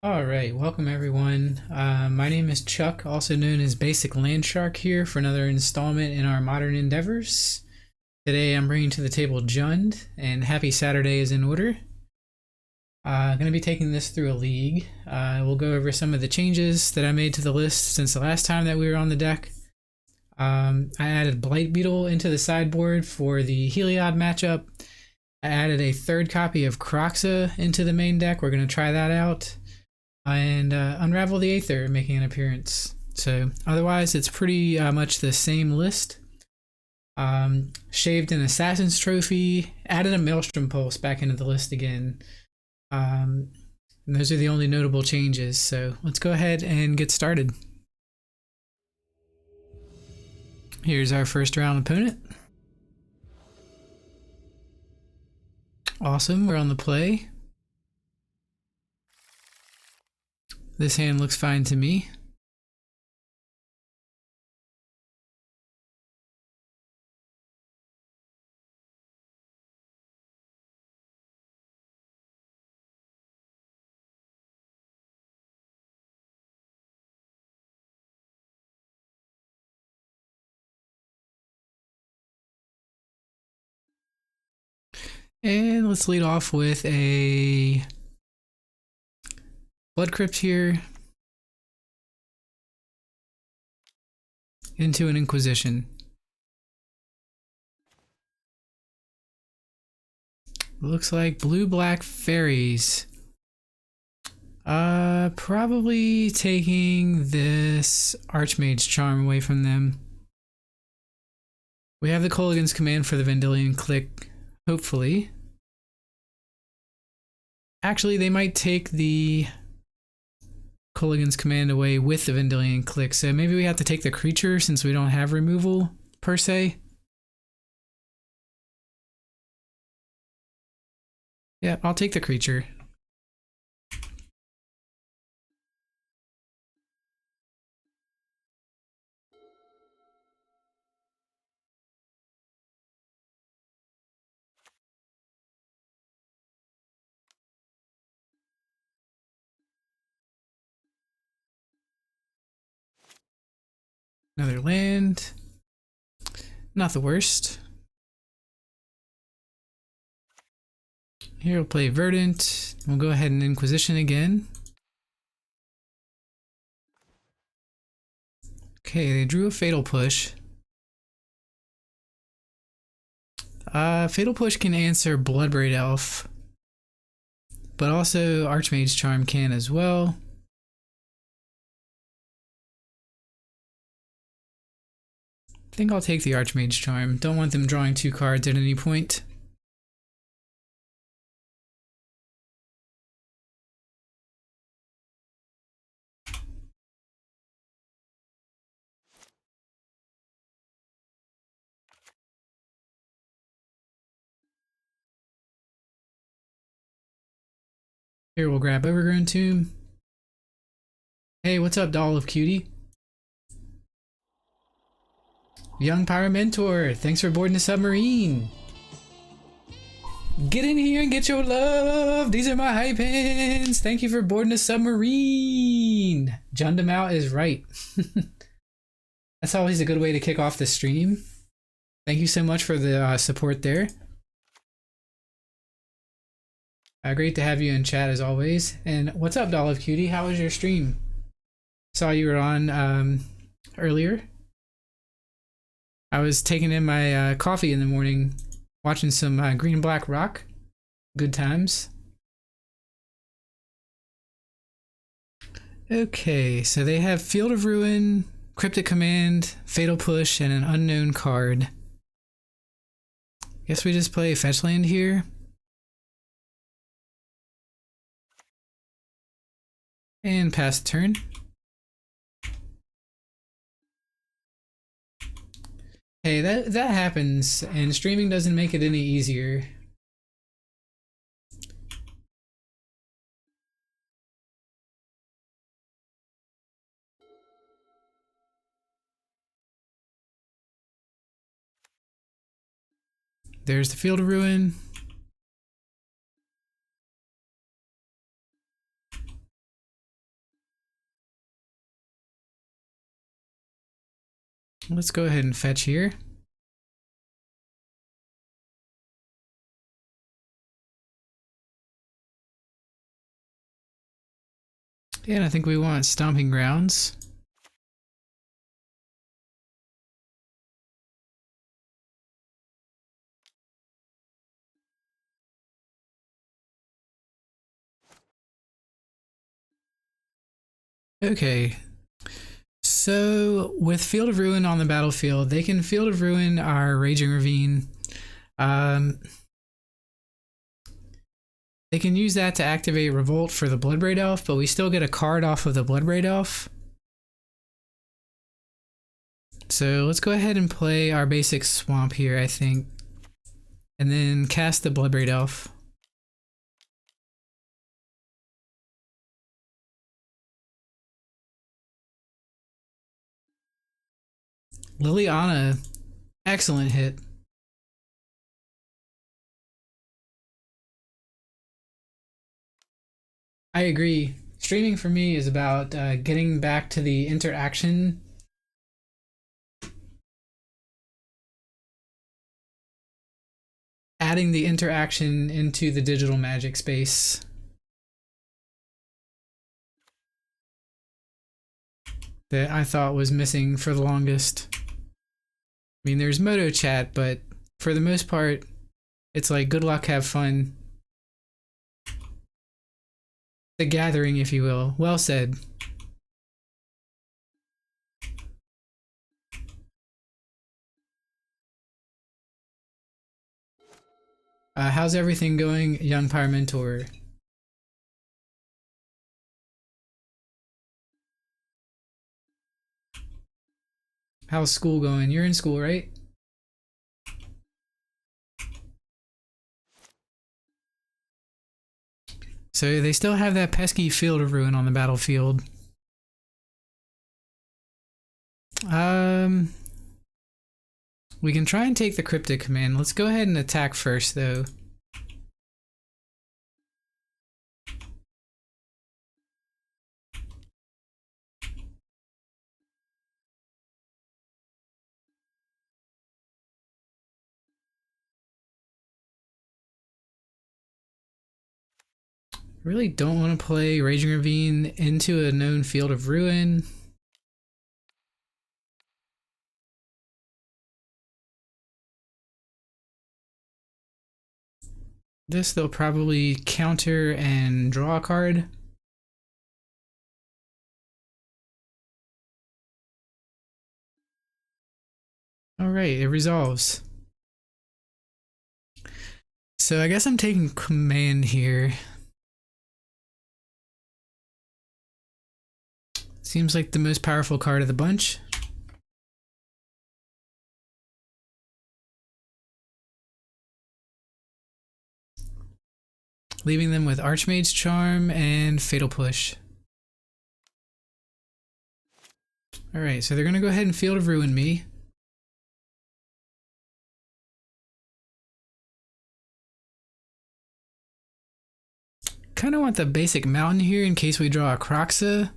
All right, welcome everyone. My name is Chuck, also known as Basiclandshark, here for another installment in our modern endeavors. Today I'm bringing to the table Jund, and Happy Saturday is in order. Going to be taking this through a league. We'll go over some of the changes that I made to the list since the last time that we were on the deck. I added Blight Beetle into the sideboard for the Heliod matchup. I added a third copy of Croxa into the main deck. We're going to try that out. And Unravel the Aether making an appearance. So otherwise, it's pretty much the same list. Shaved an Assassin's Trophy, added a Maelstrom Pulse back into the list again. And those are the only notable changes. So let's go ahead and get started. Here's our first round opponent. Awesome, we're on the play. This hand looks fine to me. And let's lead off with a Blood Crypt here into an Inquisition. Looks like blue-black fairies. Probably taking this Archmage's Charm away from them. We have the Kolaghan's Command for the Vendilion Click, hopefully. Actually, they might take the Kolaghan's Command away with the Vendilion Click, so maybe we have to take the creature since we don't have removal, per se. Yeah, I'll take the creature. Another land. Not the worst. Here we'll play Verdant. We'll go ahead and Inquisition again. Okay, they drew a Fatal Push. Fatal Push can answer Bloodbraid Elf, but also Archmage's Charm can as well. I think I'll take the Archmage's Charm. Don't want them drawing 2 cards at any point. Here we'll grab Overgrown Tomb. Hey, what's up, Doll of Cutie? Young Pyro Mentor, thanks for boarding the submarine. Get in here and get your love. These are my hype hands. Thank you for boarding the submarine. Jund'em out is right. That's always a good way to kick off the stream. Thank you so much for the support there. Great to have you in chat as always. And what's up, Doll of Cutie? How was your stream? Saw you were on earlier. I was taking in my coffee in the morning, watching some Green and Black Rock. Good times. Okay, so they have Field of Ruin, Cryptic Command, Fatal Push, and an unknown card. Guess we just play Fetch Land here. And pass the turn. Hey, that happens, and streaming doesn't make it any easier. There's the Field of Ruin. Let's go ahead and fetch here. Yeah, and I think we want Stomping Grounds. Okay, so with Field of Ruin on the battlefield, they can Field of Ruin our Raging Ravine. They can use that to activate Revolt for the Bloodbraid Elf, but we still get a card off of the Bloodbraid Elf. So let's go ahead and play our basic Swamp here, I think. And then cast the Bloodbraid Elf. Liliana, excellent hit. I agree. Streaming for me is about getting back to the interaction. Adding the interaction into the digital magic space. That I thought was missing for the longest. I mean, there's Moto Chat, but for the most part, it's like good luck, have fun. The gathering, if you will. Well said. How's everything going, young Pyre Mentor? How's school going? You're in school, right? So they still have that pesky Field of Ruin on the battlefield. We can try and take the Cryptic Command. Let's go ahead and attack first, though. Really don't want to play Raging Ravine into a known Field of Ruin. This they'll probably counter and draw a card. Alright, it resolves. So I guess I'm taking command here. Seems like the most powerful card of the bunch. Leaving them with Archmage's Charm and Fatal Push. Alright, so they're going to go ahead and Field of Ruin me. Kind of want the basic mountain here in case we draw a Kroxa.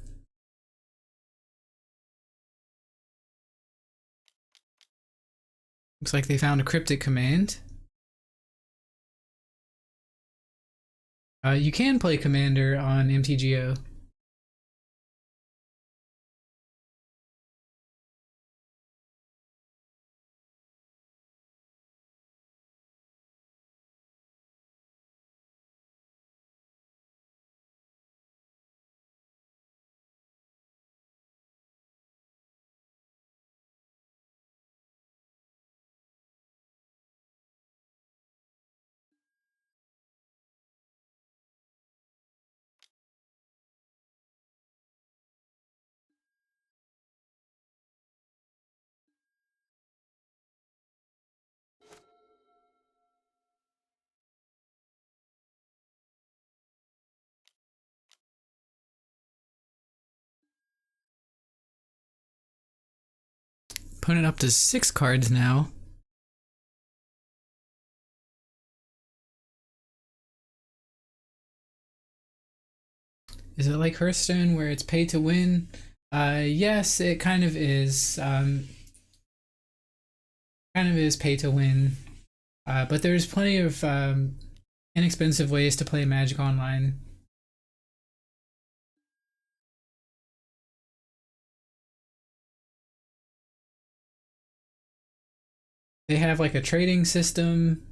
Looks like they found a Cryptic Command. You can play Commander on MTGO. Opponent up to 6 cards now. Is it like Hearthstone where it's pay to win? Yes, it kind of is. Kind of is pay to win, but there's plenty of inexpensive ways to play Magic Online. They have like a trading system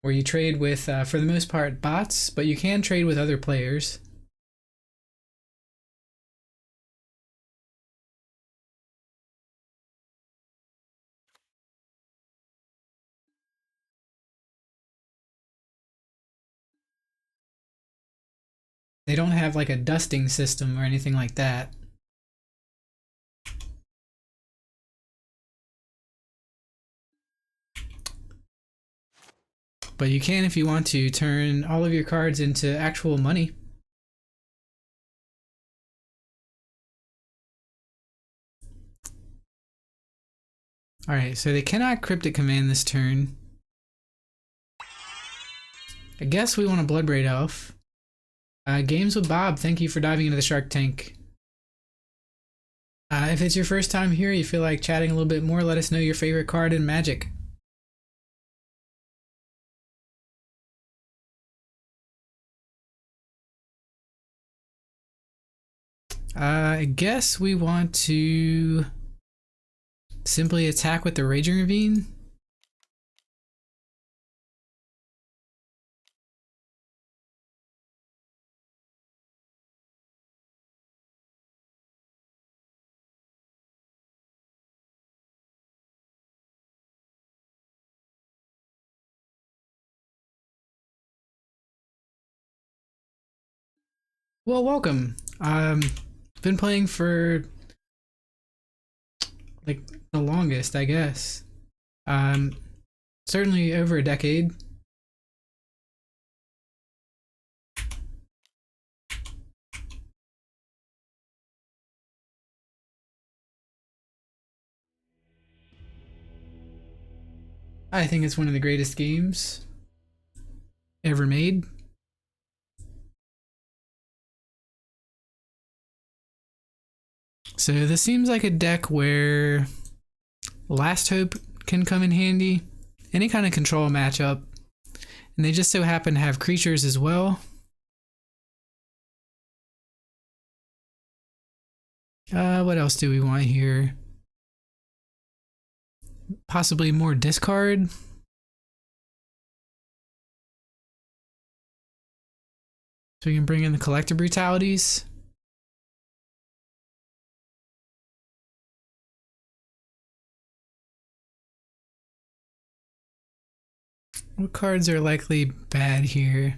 where you trade with, for the most part, bots, but you can trade with other players. They don't have like a dusting system or anything like that. But you can, if you want to, turn all of your cards into actual money. Alright, so they cannot Cryptic Command this turn. I guess we want a Bloodbraid Elf. Games with Bob, thank you for diving into the Shark Tank. If it's your first time here, you feel like chatting a little bit more, let us know your favorite card in Magic. I guess we want to simply attack with the Raging Ravine. Well, welcome. Been playing for like the longest, I guess. Certainly over a decade. I think it's one of the greatest games ever made. So this seems like a deck where Last Hope can come in handy. Any kind of control matchup. And they just so happen to have creatures as well. What else do we want here? Possibly more discard. So we can bring in the Collector Brutalities. What cards are likely bad here?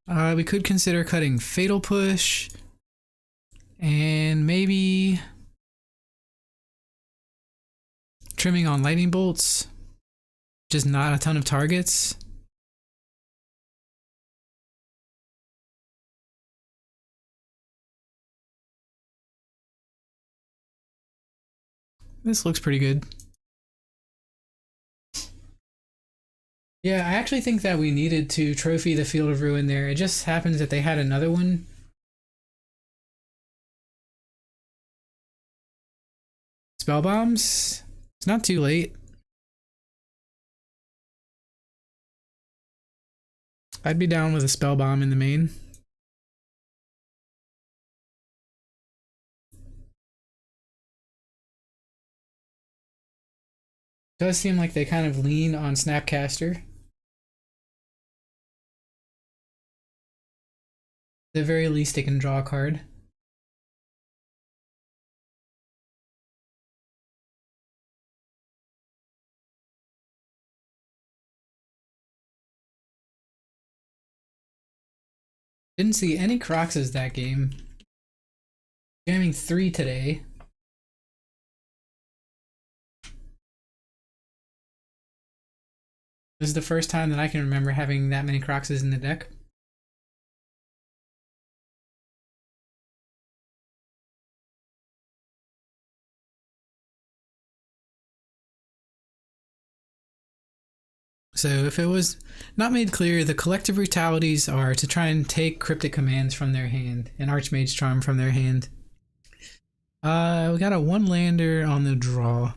We could consider cutting Fatal Push. And maybe trimming on Lightning Bolts. Just not a ton of targets. This looks pretty good. Yeah, I actually think that we needed to trophy the Field of Ruin there. It just happens that they had another one. Spell Bombs. It's not too late. I'd be down with a Spell Bomb in the main. Does seem like they kind of lean on Snapcaster. At the very least, they can draw a card. Didn't see any Croxes that game. Jamming 3 today. This is the first time that I can remember having that many Croxes in the deck. So if it was not made clear, the Collective Brutalities are to try and take Cryptic Commands from their hand and Archmage Charm from their hand. We got a one lander on the draw.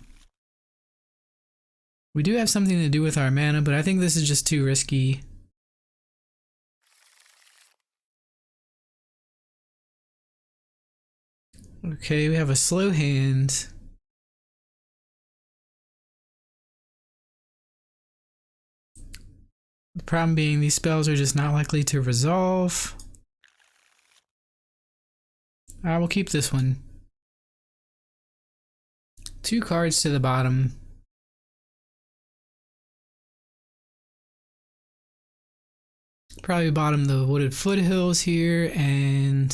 We do have something to do with our mana, but I think this is just too risky. Okay, we have a slow hand. The problem being these spells are just not likely to resolve. I will keep this one. 2 cards to the bottom. Probably bottom the wooded foothills here and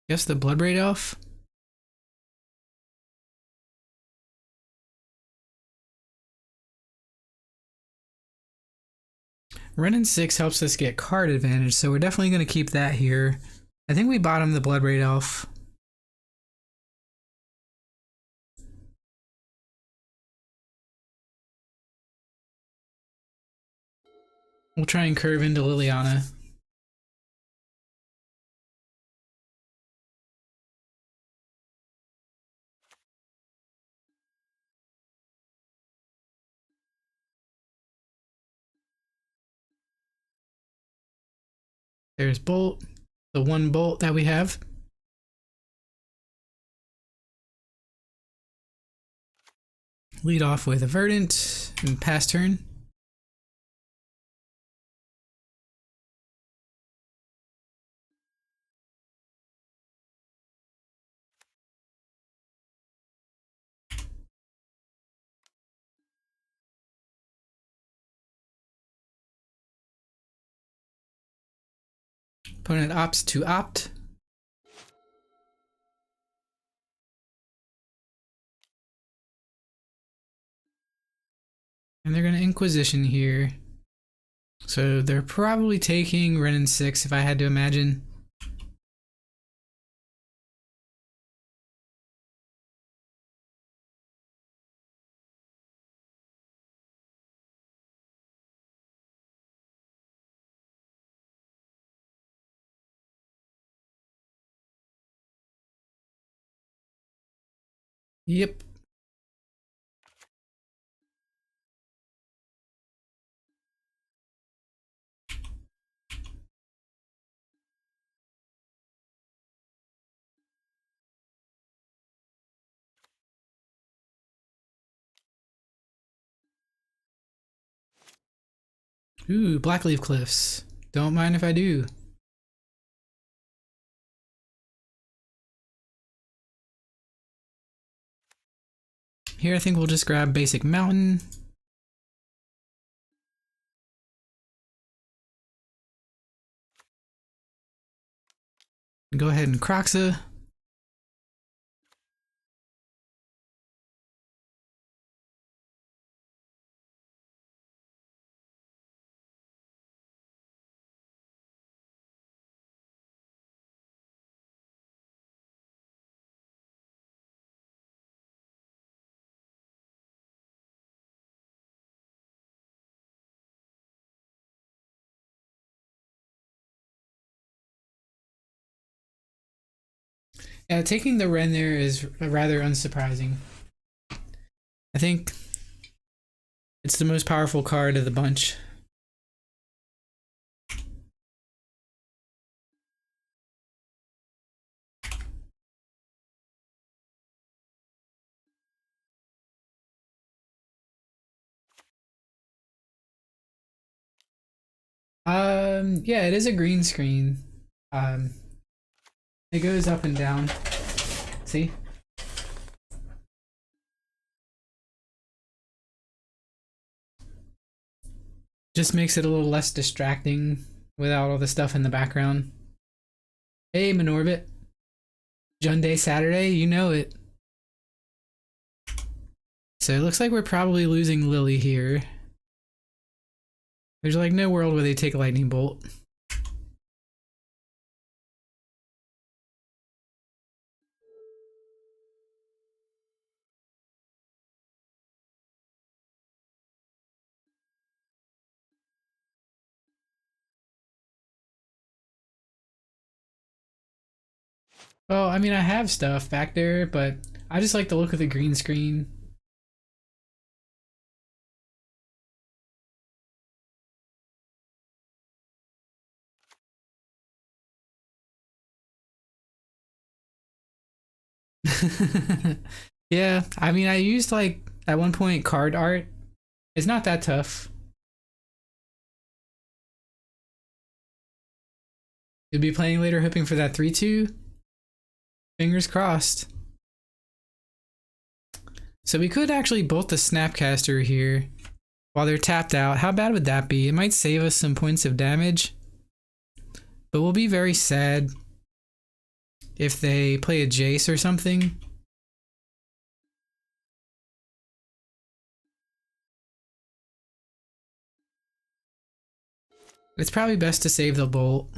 guess the Bloodbraid Elf. Running 6 helps us get card advantage, so we're definitely going to keep that here. I think we bottom the Bloodbraid Elf. We'll try and curve into Liliana. There's Bolt, the one Bolt that we have. Lead off with a Verdant and pass turn. Opponent opts to opt. And they're going to Inquisition here. So they're probably taking Renin 6 if I had to imagine. Yep. Ooh, Blackleaf Cliffs. Don't mind if I do. Here I think we'll just grab Basic Mountain. Go ahead and Croxa. Yeah, taking the Ren there is rather unsurprising. I think it's the most powerful card of the bunch. Yeah, it is a green screen. It goes up and down. See? Just makes it a little less distracting without all the stuff in the background. Hey, Minorbit. Jund'em Saturday, you know it. So it looks like we're probably losing Lily here. There's like no world where they take Lightning Bolt. Well, I mean, I have stuff back there, but I just like the look of the green screen. Yeah, I mean, I used like at one point card art. It's not that tough. You'll be playing later, hoping for that 3-2. Fingers crossed. So we could actually bolt the Snapcaster here while they're tapped out. How bad would that be? It might save us some points of damage, but we'll be very sad if they play a Jace or something. It's probably best to save the bolt.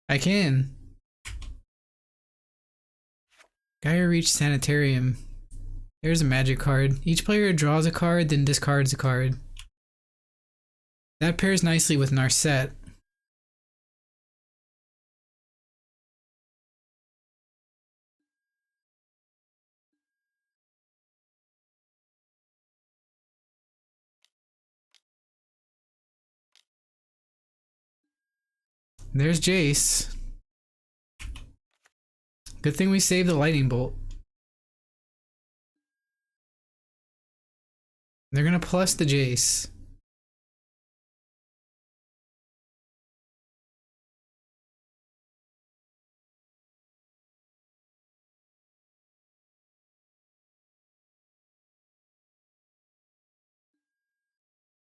I can. Gaia Reach Sanitarium. There's a magic card. Each player draws a card, then discards a card. That pairs nicely with Narset. There's Jace. Good thing we saved the lightning bolt. They're gonna plus the Jace.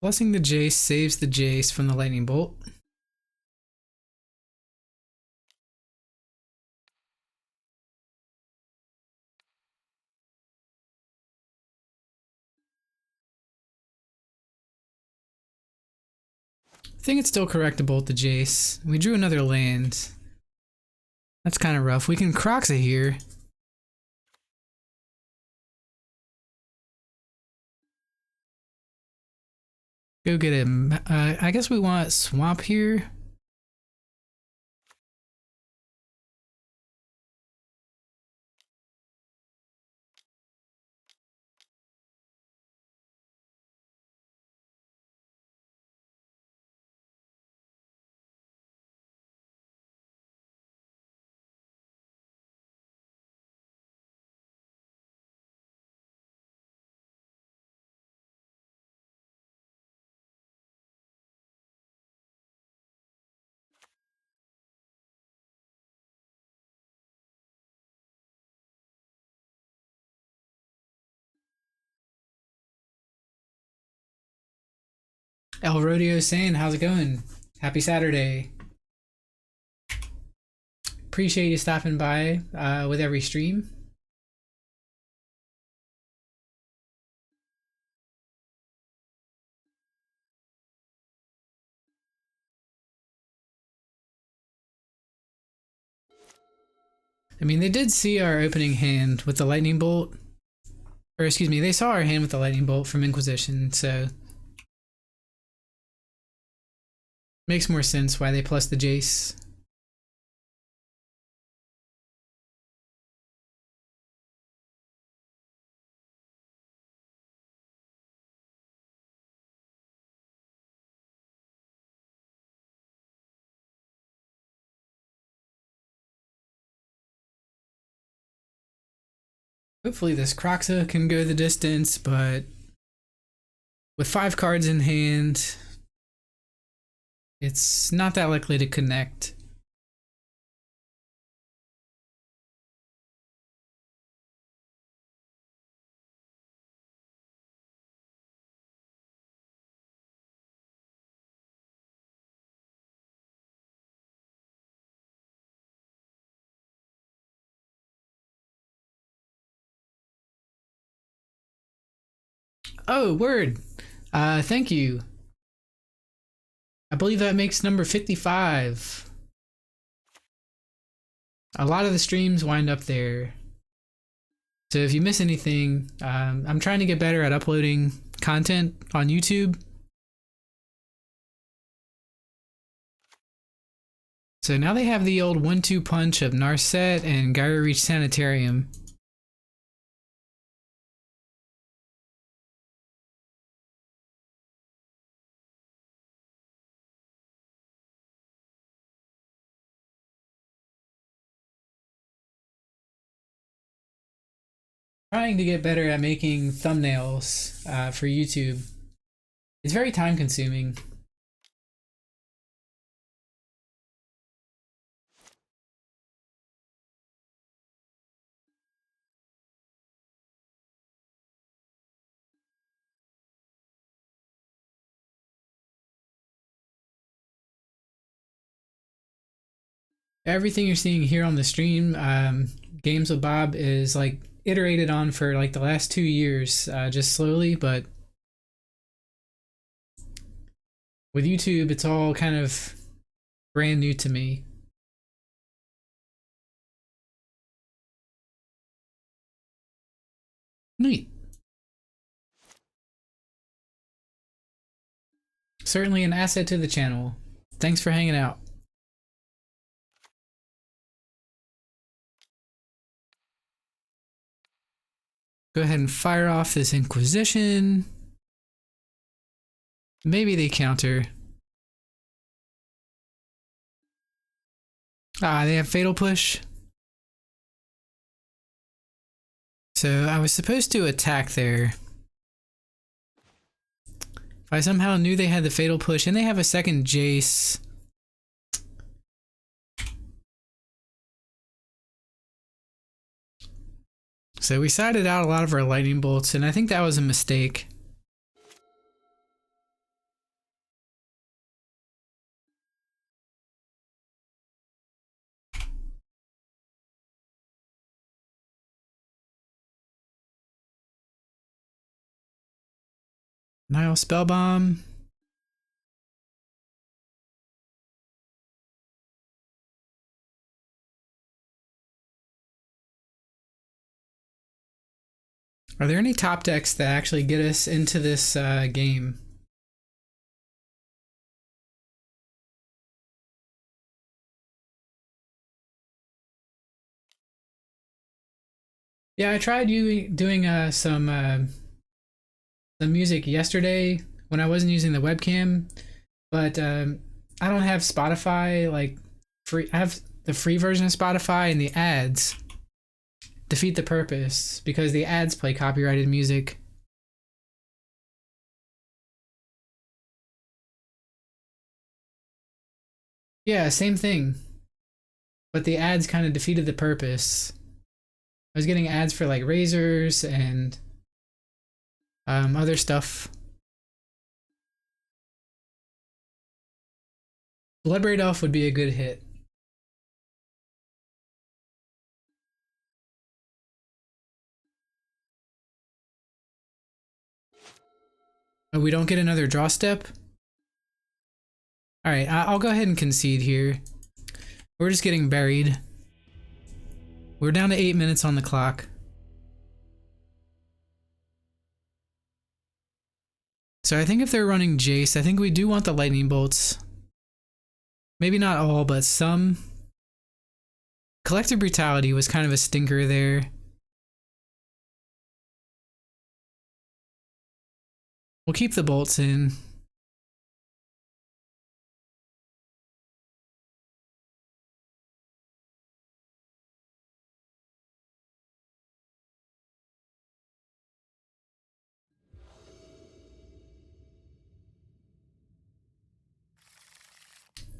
Plussing the Jace saves the Jace from the lightning bolt. I think it's still correct to bolt the Jace. We drew another land. That's kind of rough. We can Croxa here. Go get him. I guess we want Swamp here. El Rodeo saying, how's it going? Happy Saturday. Appreciate you stopping by with every stream. I mean, they did see our opening hand with the lightning bolt. Or excuse me, they saw our hand with the lightning bolt from Inquisition, so makes more sense why they plus the Jace. Hopefully this Croxa can go the distance, but with 5 cards in hand, it's not that likely to connect. Oh, word. Thank you. I believe that makes number 55. A lot of the streams wind up there. So if you miss anything, I'm trying to get better at uploading content on YouTube. So now they have the old 1-2 punch of Narset and Gyro Reach Sanitarium. Trying to get better at making thumbnails for YouTube. It's very time consuming. Everything you're seeing here on the stream, Games with Bob, is like iterated on for like the last 2 years, just slowly, but with YouTube, it's all kind of brand new to me. Neat. Certainly an asset to the channel. Thanks for hanging out. Go ahead and fire off this Inquisition. Maybe they counter. Ah, they have Fatal Push. So I was supposed to attack there. If I somehow knew they had the Fatal Push and they have a second Jace. So we sided out a lot of our lightning bolts, and I think that was a mistake. Nile Spellbomb. Are there any top decks that actually get us into this game? Yeah, I tried doing some music yesterday when I wasn't using the webcam, but I don't have Spotify like free. I have the free version of Spotify, and the ads defeat the purpose because the ads play copyrighted music. Yeah, same thing. But the ads kind of defeated the purpose. I was getting ads for like razors and other stuff. Bloodbraid Elf would be a good hit. Oh, we don't get another draw step? Alright, I'll go ahead and concede here. We're just getting buried. We're down to 8 minutes on the clock. So I think if they're running Jace, I think we do want the lightning bolts. Maybe not all, but some. Collective Brutality was kind of a stinker there. We'll keep the bolts in.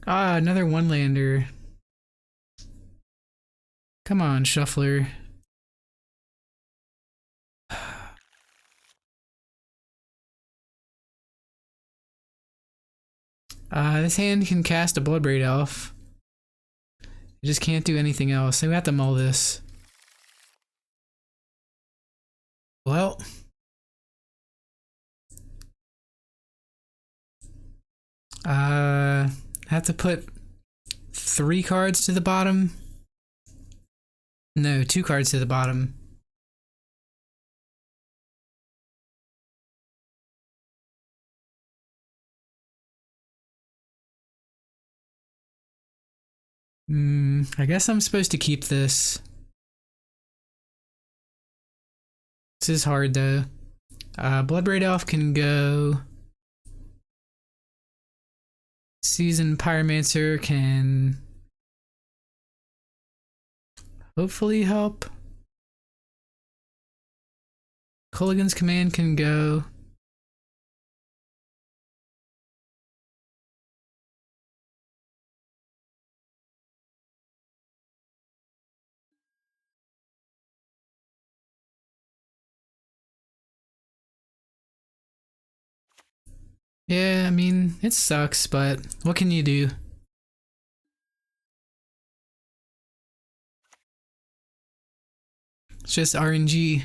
Ah, another one-lander. Come on, Shuffler. This hand can cast a Bloodbraid Elf. It just can't do anything else. So we have to mull this. Well. Have to put 3 cards to the bottom. No, 2 cards to the bottom. I guess I'm supposed to keep this. This is hard though. Bloodbraid Elf can go. Seasoned Pyromancer can hopefully help. Culligan's Command can go. Yeah, I mean, it sucks, but what can you do? It's just RNG.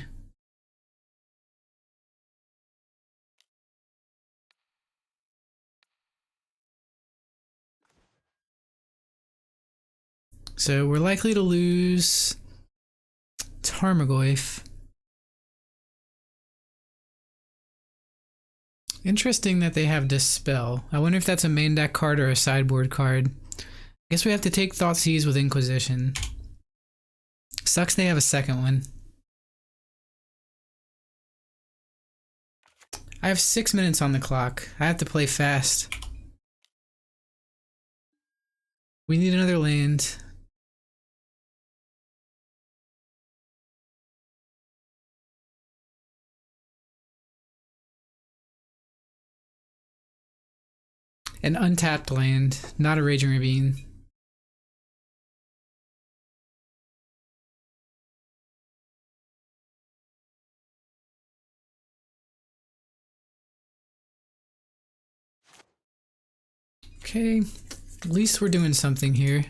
So we're likely to lose Tarmogoyf. Interesting that they have Dispel. I wonder if that's a main deck card or a sideboard card. I guess we have to take Thoughtseize with Inquisition. Sucks they have a second one. I have 6 minutes on the clock. I have to play fast. We need another land. An untapped land, not a Raging Ravine. Okay, at least we're doing something here.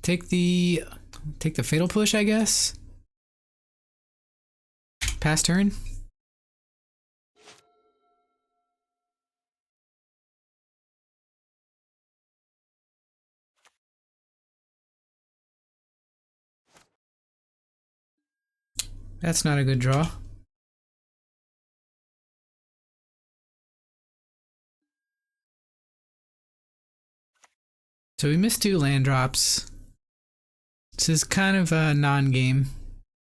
Take the Fatal Push, I guess. Pass turn. That's not a good draw. So we missed 2 land drops. This is kind of a non-game.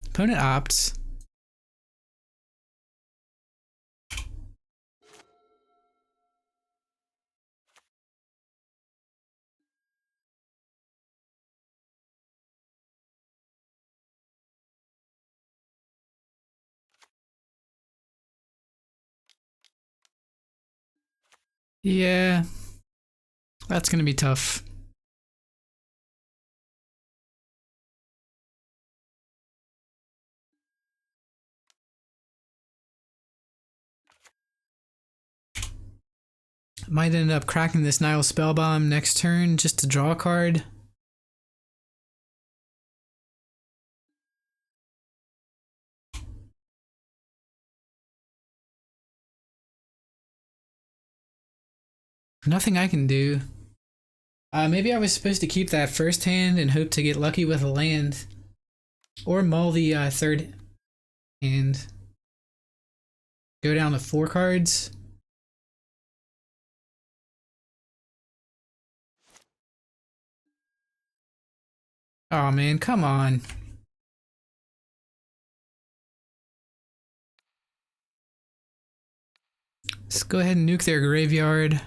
Opponent opts. Yeah, that's gonna be tough. Might end up cracking this Nile Spellbomb next turn just to draw a card. Nothing I can do. Maybe I was supposed to keep that first hand and hope to get lucky with a land. Or mull the third hand. Go down to 4 cards. Oh man, come on. Let's go ahead and nuke their graveyard.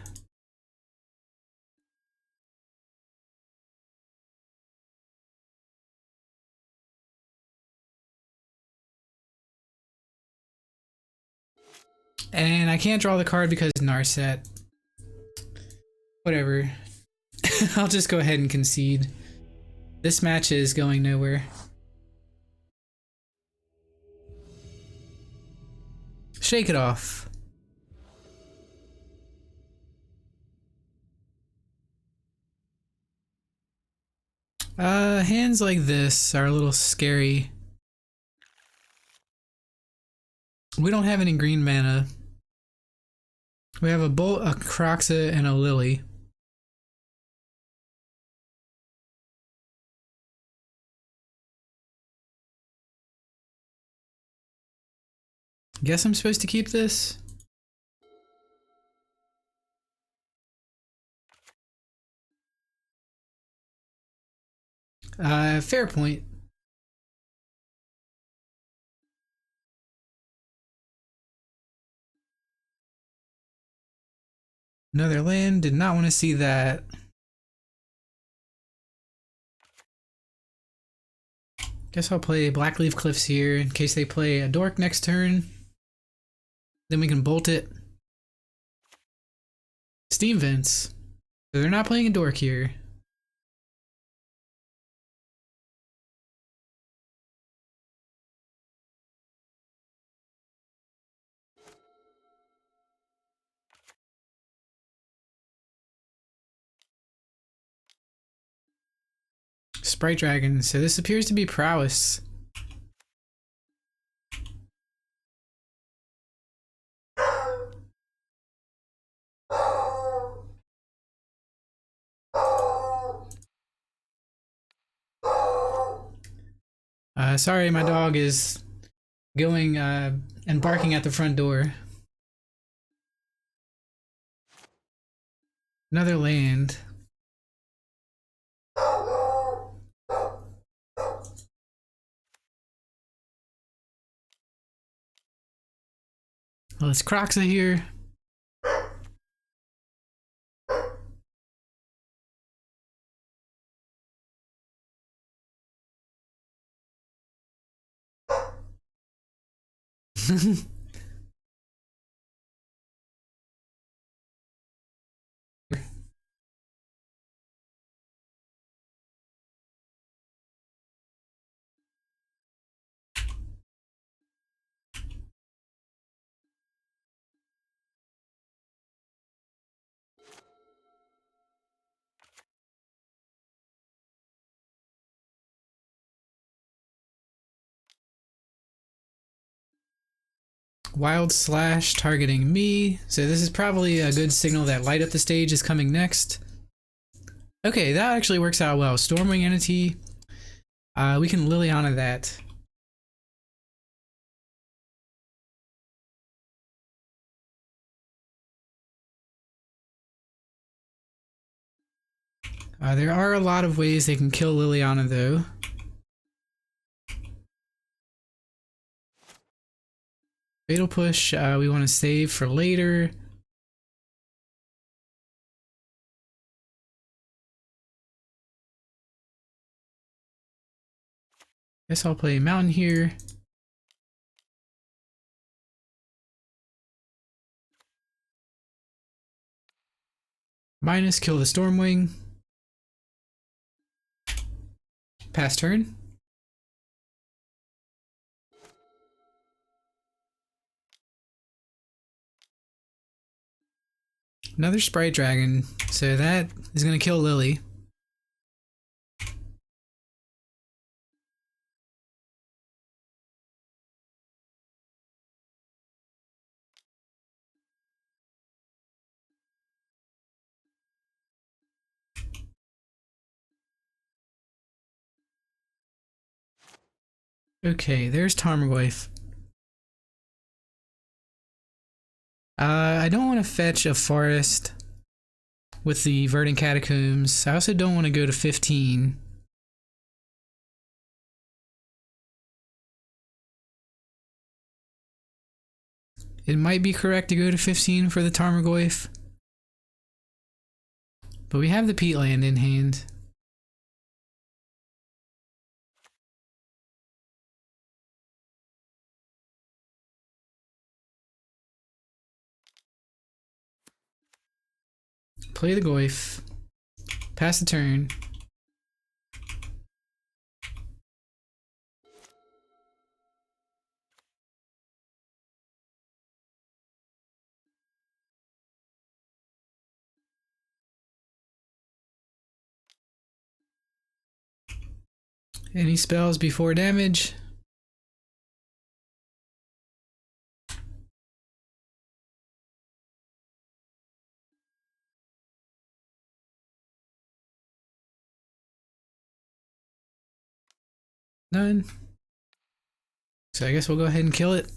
And I can't draw the card because Narset. Whatever. I'll just go ahead and concede. This match is going nowhere. Shake it off. Hands like this are a little scary. We don't have any green mana. We have a Bolt, a Croxa, and a Lily. Guess I'm supposed to keep this? Fair point. Another land, did not want to see that. Guess I'll play Blackleaf Cliffs here in case they play a dork next turn. Then we can bolt it. Steam Vents. So they're not playing a dork here. Sprite Dragon. So this appears to be prowess. Sorry, my dog is going and barking at the front door. Another land. Well, it's Croxa here. Wild Slash targeting me. So this is probably a good signal that Light Up the Stage is coming next. Okay, that actually works out well. Stormwing Entity. We can Liliana that. There are a lot of ways they can kill Liliana though. Fatal Push, we want to save for later. Guess I'll play Mountain here. Minus, kill the Stormwing. Pass turn. Another Sprite Dragon, so that is going to kill Lily. Okay, there's Tarmogoyf. I don't want to fetch a forest with the Verdant Catacombs. I also don't want to go to 15. It might be correct to go to 15 for the Tarmogoyf. But we have the Peatland in hand. Play the Goyf. Pass the turn. Any spells before damage? None. So I guess we'll go ahead and kill it.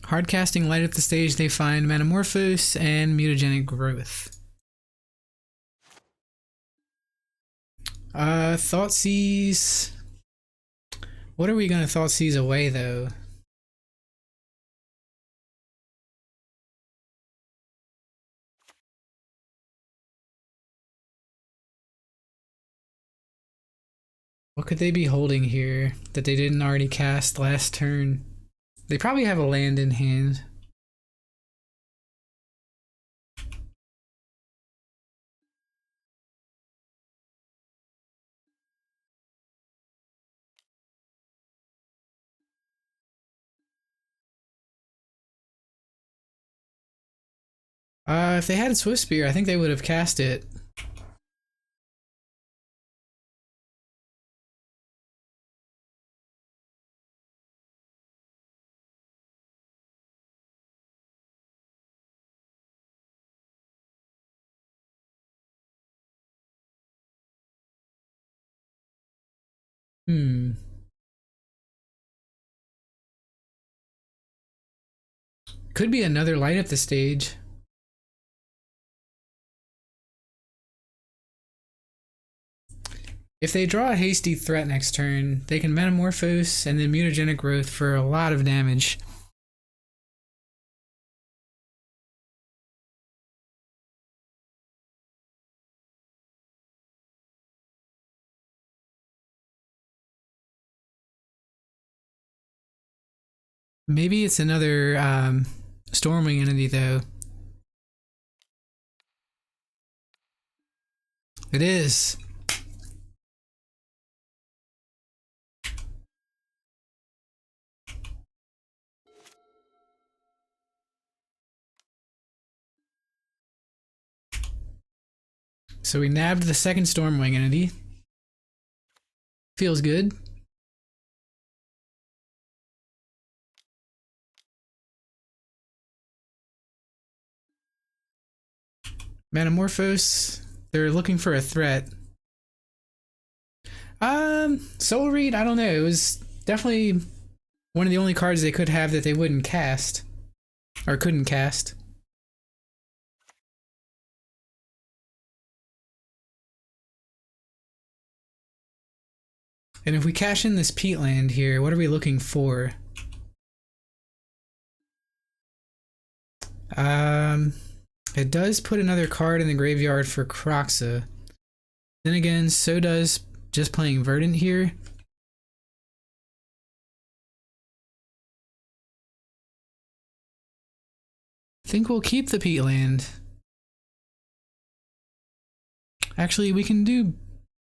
Hardcasting light up the stage, they find Metamorphose and Mutagenic Growth. Thoughtseize. What are we going to Thoughtseize away, though? What could they be holding here that they didn't already cast last turn? They probably have a land in hand. If they had a Swift Spear, I think they would have cast it. Could be another light up the stage. If they draw a hasty threat next turn, they can Metamorphose and then Mutagenic Growth for a lot of damage. Maybe it's another Stormwing entity, though. It is. So we nabbed the second Stormwing entity. Feels good. Metamorphose. They're looking for a threat. Soul Read, I don't know. It was definitely one of the only cards they could have that they wouldn't cast. Or couldn't cast. And if we cash in this Peatland here, what are we looking for? It does put another card in the graveyard for Croxa. Then again, so does just playing Verdant here. I think we'll keep the Peatland. Actually, we can do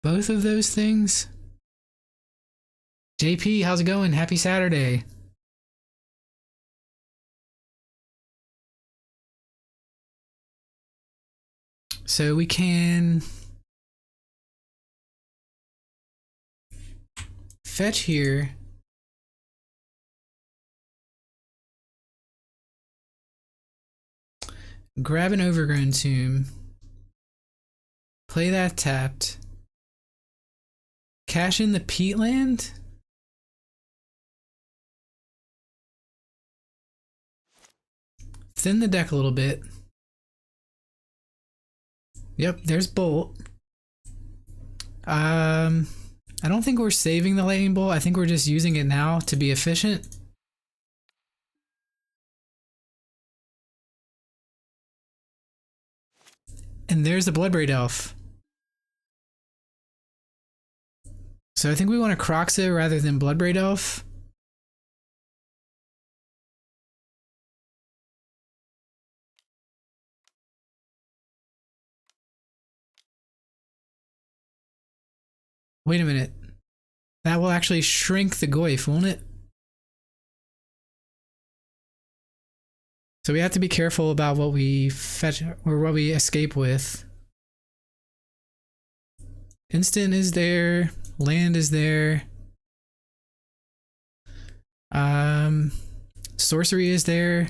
both of those things. JP, how's it going? Happy Saturday. So we can fetch here. Grab an Overgrown Tomb. Play that tapped. Cash in the Peatland. Thin the deck a little bit. Yep, there's Bolt. I don't think we're saving the Lightning Bolt. I think we're just using it now to be efficient. And there's the Bloodbraid Elf. So I think we want to Croxa rather than Bloodbraid Elf. Wait a minute. That will actually shrink the Goyf, won't it? So we have to be careful about what we fetch or what we escape with. Instant is there. Land is there. Sorcery is there.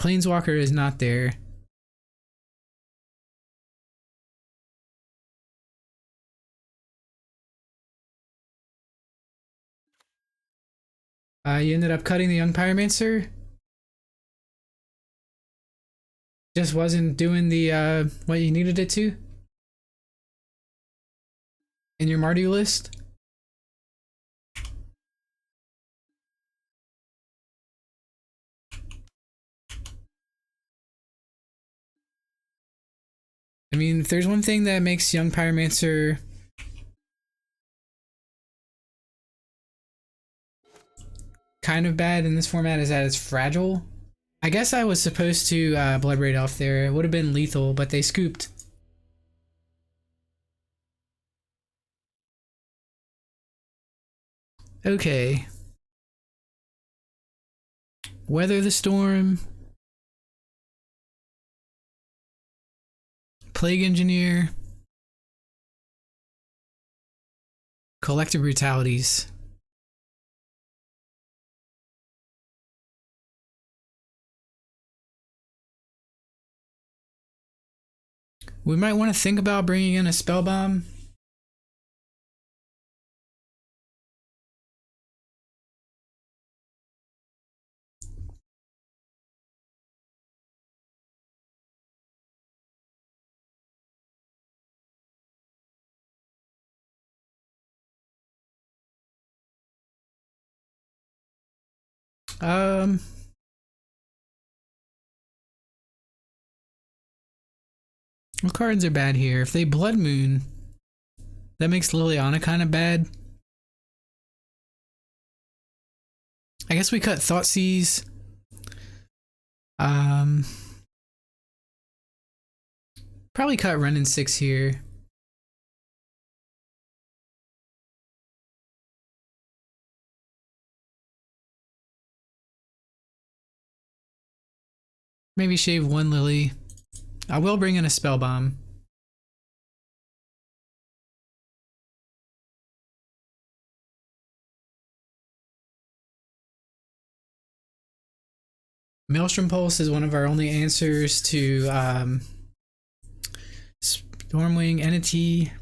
Planeswalker is not there. You ended up cutting the young pyromancer. Just wasn't doing the what you needed it to in your Mardu list. I mean, if there's one thing that makes young pyromancer kind of bad in this format is that it's fragile. I guess I was supposed to Blood Braid off there. It would have been lethal, but they scooped. Okay. Weather the storm. Plague Engineer. Collective Brutalities. We might want to think about bringing in a spell bomb. What cards are bad here? If they Blood Moon, that makes Liliana kind of bad. I guess we cut Thoughtseize. Probably cut Run in 6 here. Maybe shave one Lily. I will bring in a spell bomb. Maelstrom Pulse is one of our only answers to Stormwing Entity.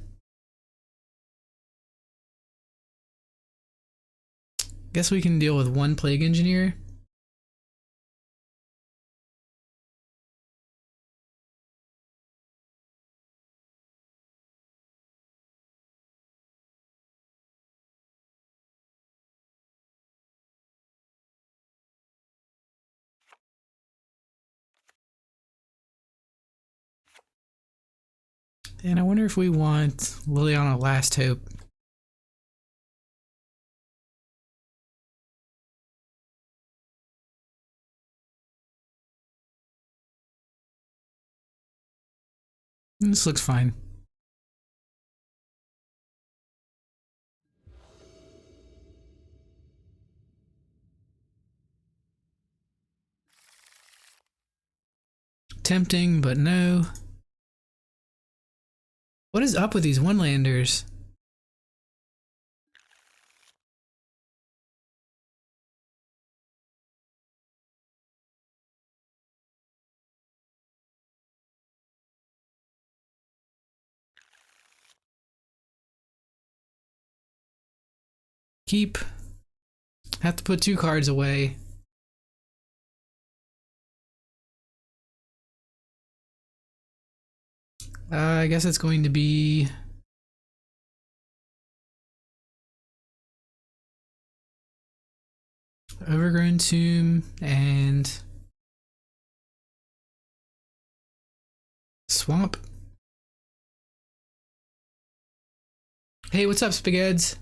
Guess we can deal with one Plague Engineer. And I wonder if we want Liliana Last Hope. This looks fine. Tempting, but no. What is up with these one-landers? Keep. Have to put 2 cards away. I guess it's going to be Overgrown Tomb and Swamp. Hey, what's up, Spagheads?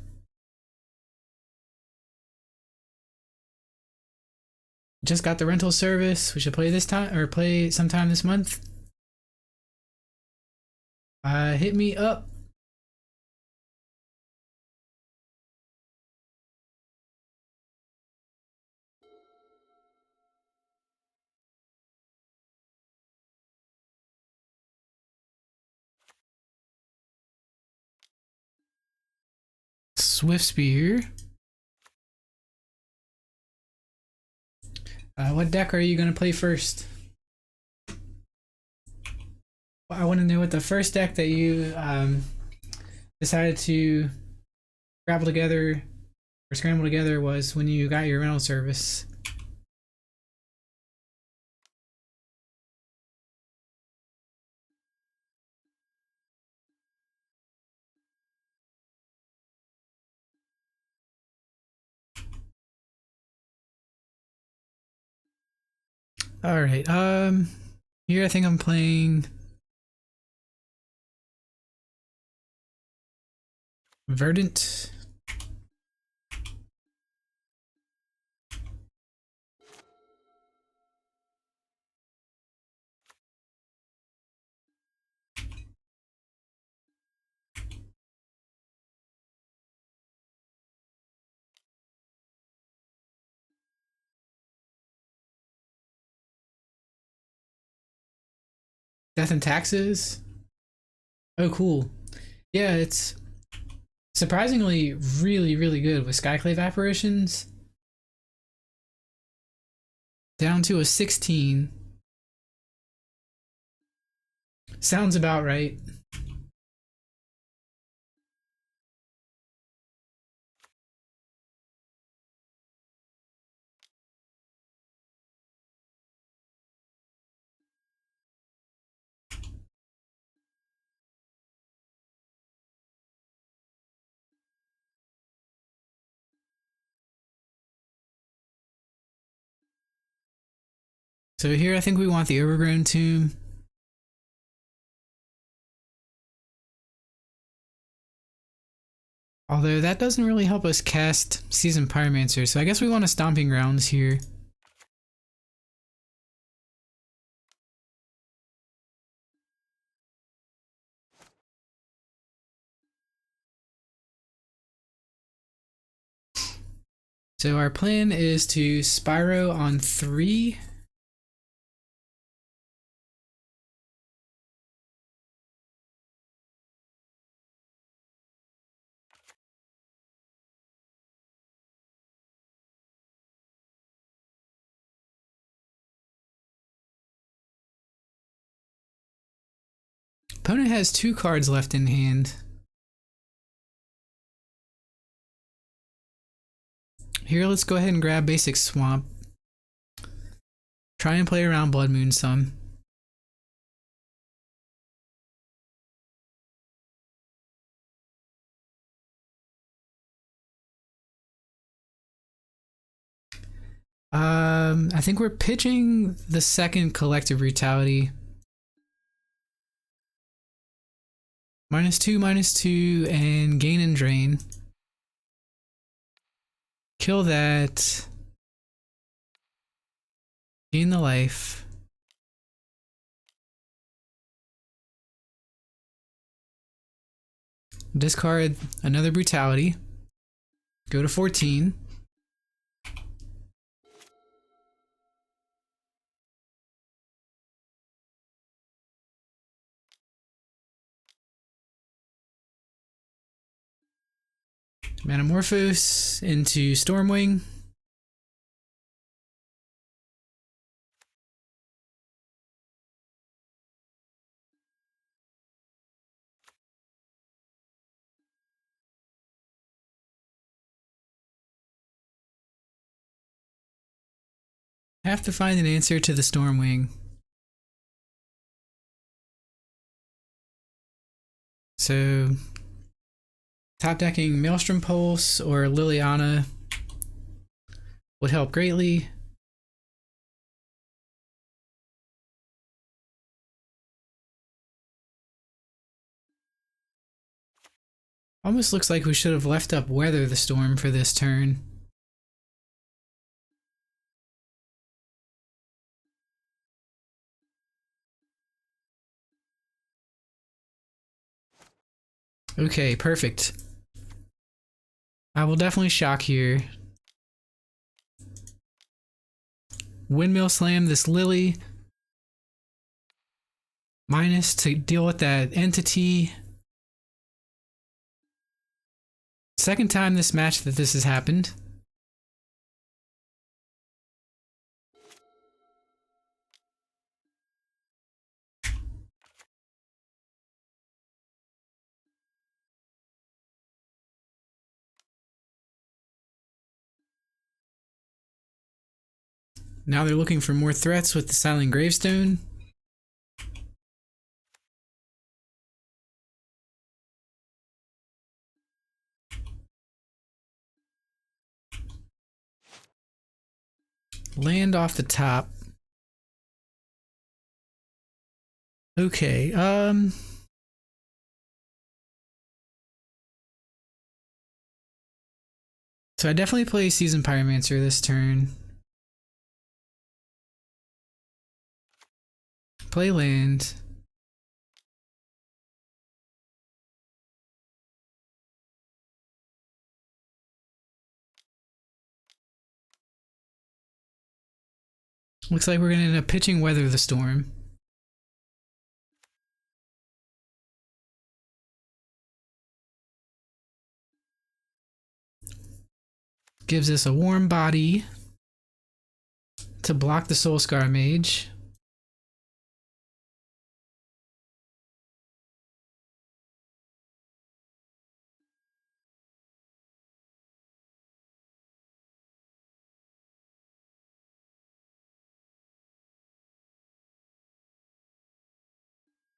Just got the rental service. We should play this time, or play sometime this month. Hit me up. Swift Spear. What deck are you going to play first? I want to know what the first deck that you decided to grapple together or scramble together was when you got your rental service. All right. Here I think I'm playing Verdant. Death and Taxes. Oh, cool. Yeah, it's surprisingly really, really good with Skyclave Apparitions. Down to a 16. Sounds about right. So here I think we want the Overgrown Tomb. Although that doesn't really help us cast Seasoned Pyromancer, so I guess we want a Stomping Grounds here. So our plan is to Spyro on 3. Opponent has 2 cards left in hand. Here, let's go ahead and grab Basic Swamp. Try and play around Blood Moon some. I think we're pitching the second Collective Brutality. -2, and gain and drain. Kill that. Gain the life. Discard another Brutality. Go to 14. Manamorphose into Stormwing. Have to find an answer to the Stormwing. So, top decking Maelstrom Pulse or Liliana would help greatly. Almost looks like we should have left up Weather the Storm for this turn. Okay, perfect. I will definitely shock here. Windmill Slam this Lily. Minus to deal with that entity. Second time this match that this has happened. Now they're looking for more threats with the Silent Gravestone. Land off the top. Okay, so I definitely play Seasoned Pyromancer this turn. Play land. Looks like we're gonna end up pitching Weather the Storm. Gives us a warm body to block the Soulscar Mage.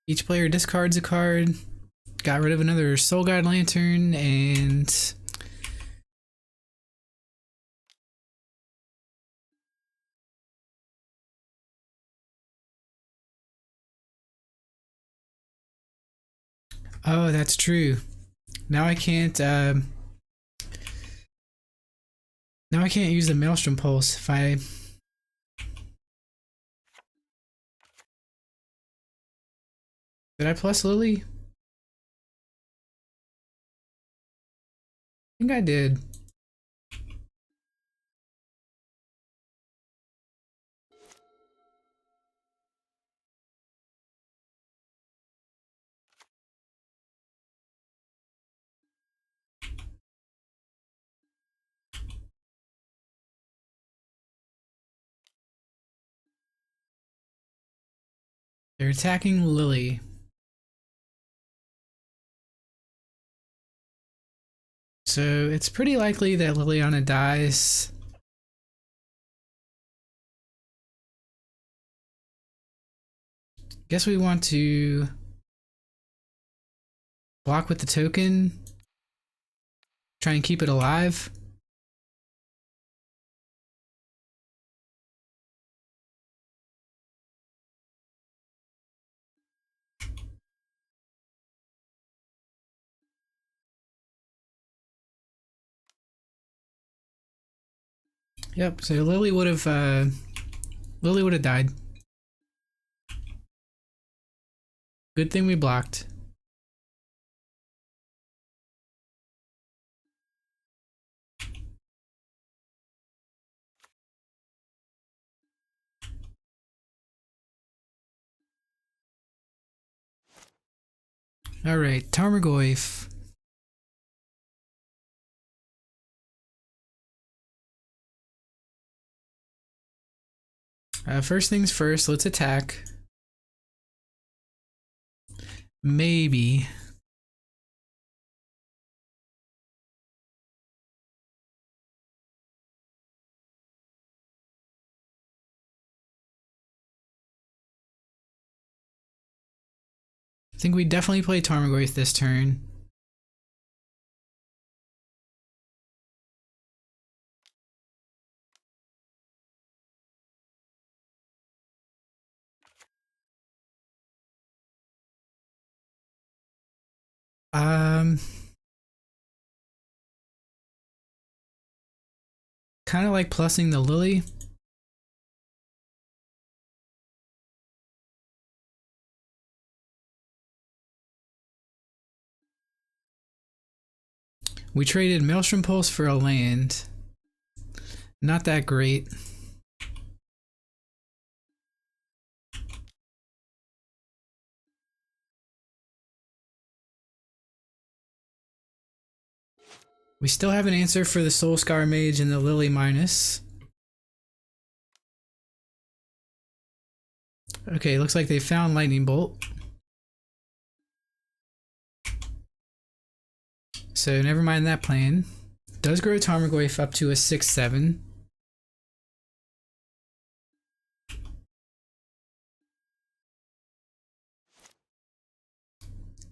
Each player discards a card. Got rid of another Soul Guide Lantern, and oh, that's true. Now I can't use the Maelstrom Pulse if I... Did I plus Lily? I think I did. They're attacking Lily. So it's pretty likely that Liliana dies. Guess we want to block with the token. Try and keep it alive. Yep, so Lily would have died. Good thing we blocked. Alright, Tarmogoyf. First things first, let's attack. Maybe. I think we definitely play Tarmogoyf this turn. Kind of like plussing the Lily. We traded Maelstrom Pulse for a land. Not that great. We still have an answer for the Soulscar Mage and the Lily Minus. Okay, looks like they found Lightning Bolt. So never mind that plan. Does grow Tarmogoyf up to a 6/7.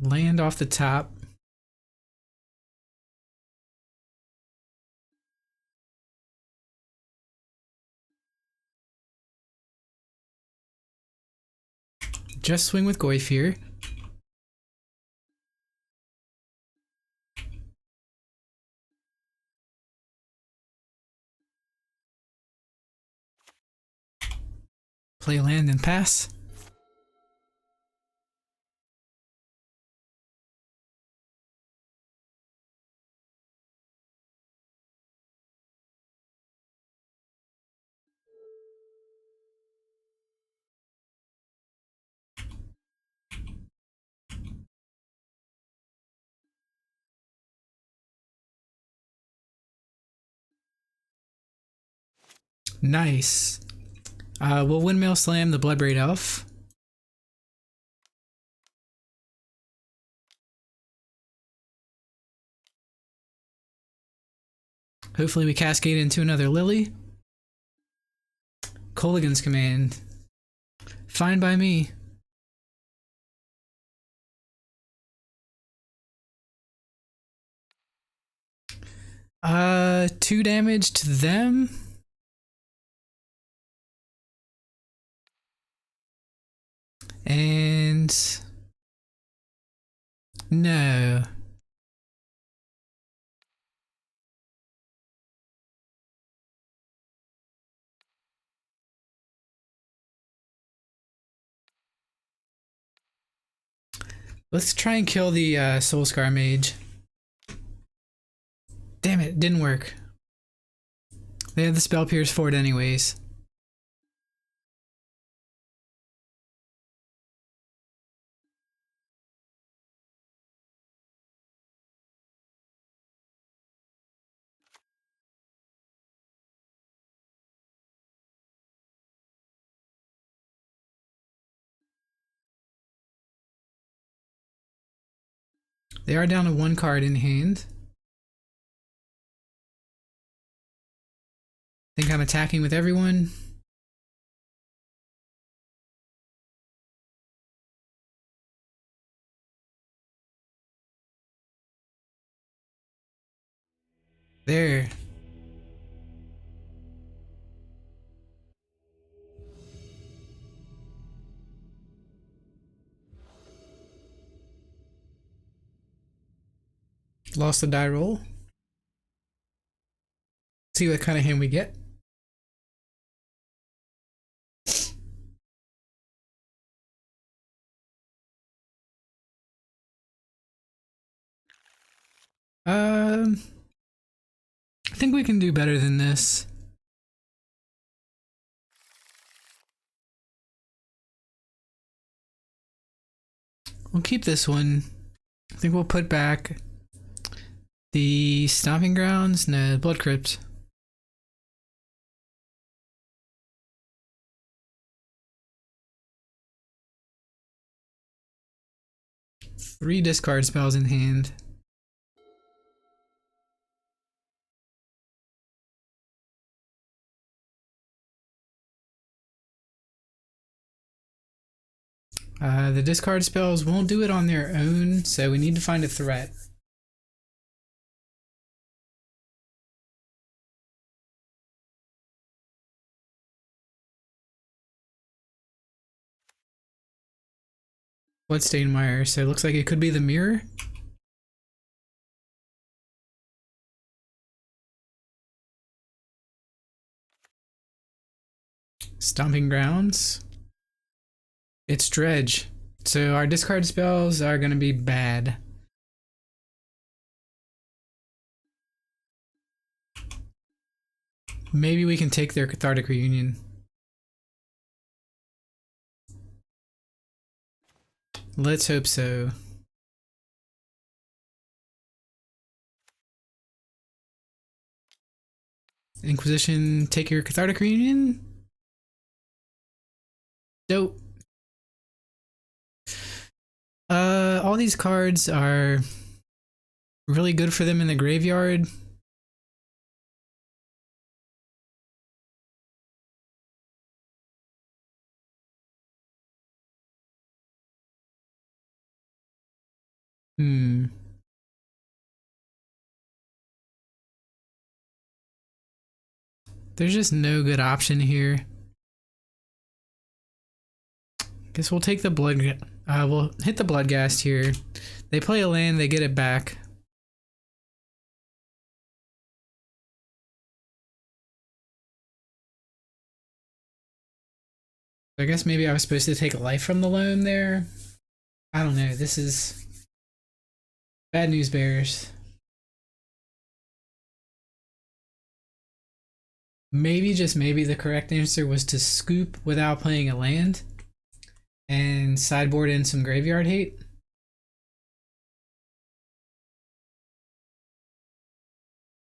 Land off the top. Just swing with Goyfir. Play land and pass. Nice. We'll windmill slam the Bloodbraid Elf. Hopefully we cascade into another Lily. Colligan's command. Fine by me. 2 damage to them. And no. Let's try and kill the Soulscar Mage. Damn it, didn't work. They have the Spell Pierce for it anyways. They are down to 1 card in hand. Think I'm attacking with everyone. There. Lost the die roll. See what kind of hand we get. I think we can do better than this. We'll keep this one. I think we'll put back the Stomping Grounds. No, Blood Crypt. Three discard spells in hand. The discard spells won't do it on their own, so we need to find a threat. Bloodstained Mire, so it looks like it could be the mirror. Stomping Grounds. It's Dredge. So our discard spells are going to be bad. Maybe we can take their Cathartic Reunion. Let's hope so. Inquisition, take your Cathartic Reunion. Dope. All these cards are really good for them in the graveyard. Hmm. There's just no good option here. Guess we'll take the blood. We'll hit the Bloodghast here. They play a land, they get it back. I guess maybe I was supposed to take a life from the loam there. I don't know. This is bad news bears. Maybe, just maybe, the correct answer was to scoop without playing a land and sideboard in some graveyard hate.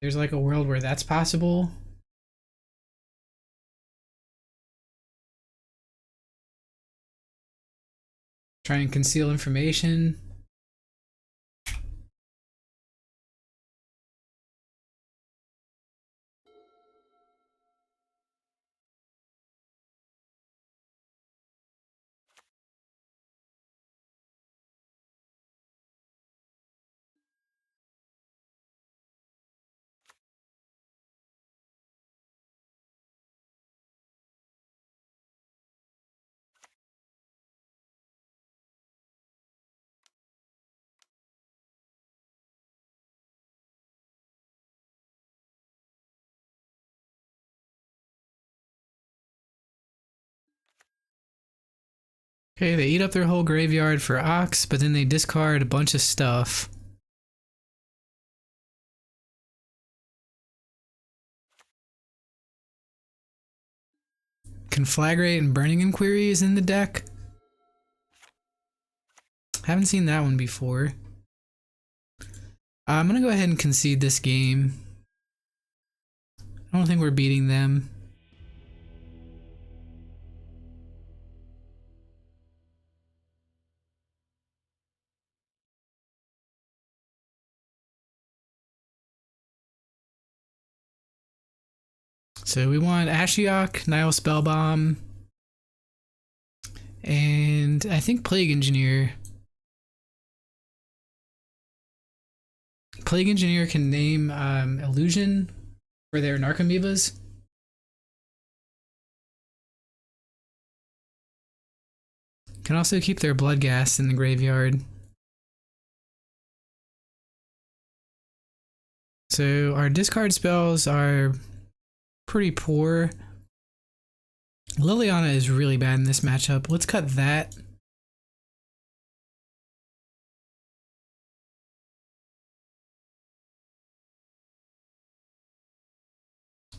There's like a world where that's possible. Try and conceal information. Okay, they eat up their whole graveyard for Ox, but then they discard a bunch of stuff. Conflagrate and Burning Inquiry is in the deck. Haven't seen that one before. I'm gonna go ahead and concede this game. I don't think we're beating them. So we want Ashiok, Nile Spellbomb, and I think Plague Engineer. Plague Engineer can name Illusion for their Narcomoebas. Can also keep their Bloodghast in the graveyard. So our discard spells are pretty poor. Liliana is really bad in this matchup. Let's cut that.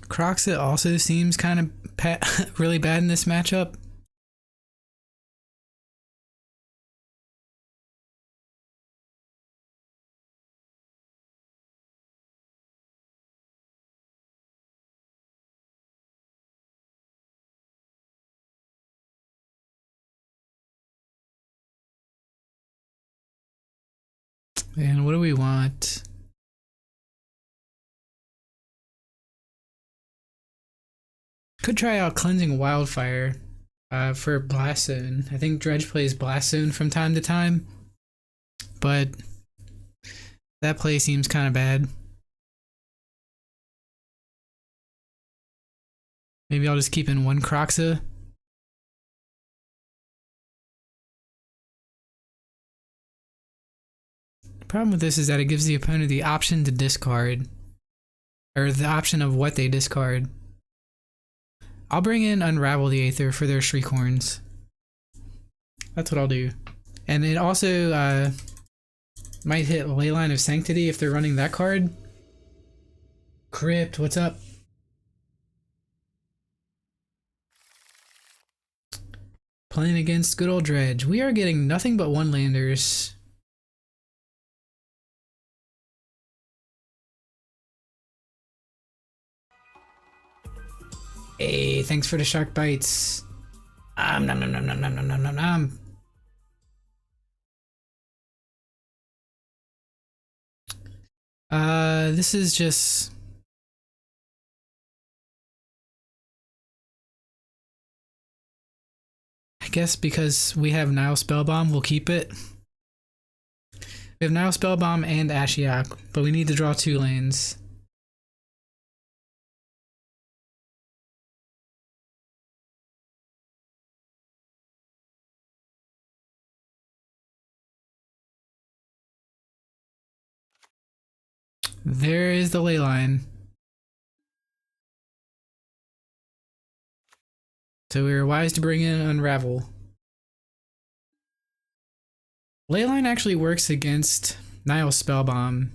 Croxit also seems kind of really bad in this matchup. And what do we want? Could try out Cleansing Wildfire for Blast Zone. I think Dredge plays Blast Zone from time to time, but that play seems kind of bad. Maybe I'll just keep in one Croxa. The problem with this is that it gives the opponent the option to discard, or the option of what they discard. I'll bring in Unravel the Aether for their Shriekhorns. That's what I'll do. And it also might hit Leyline of Sanctity if they're running that card. Crypt, what's up? Playing against good old Dredge. We are getting nothing but one-landers. Hey, thanks for the shark bites. Nom nom nom nom nom nom nom nom nom. This is just... I guess because we have Nile Spellbomb, we'll keep it. We have Nile Spellbomb and Ashiok, but we need to draw 2 lanes. There is the ley line. So we were wise to bring in Unravel. Leyline actually works against Nile Spellbomb.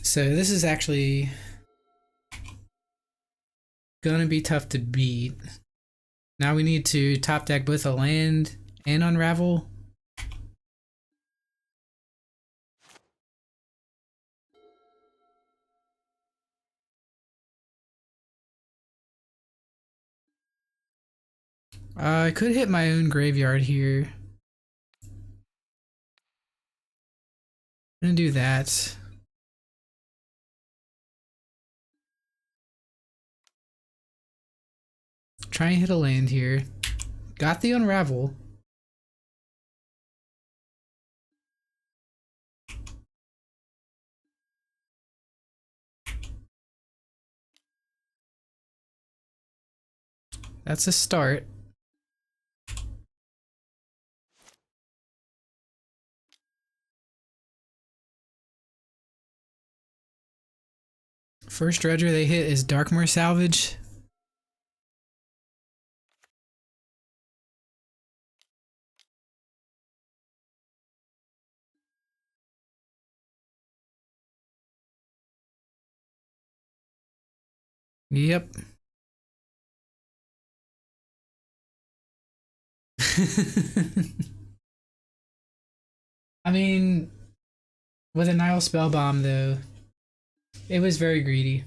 So this is actually gonna be tough to beat. Now we need to top deck both a land and Unravel. I could hit my own graveyard here. I'm gonna do that. Try and hit a land here. Got the Unravel. That's a start. First dredger they hit is Darkmoor Salvage. Yep. I mean, with a Nile Spellbomb though, it was very greedy.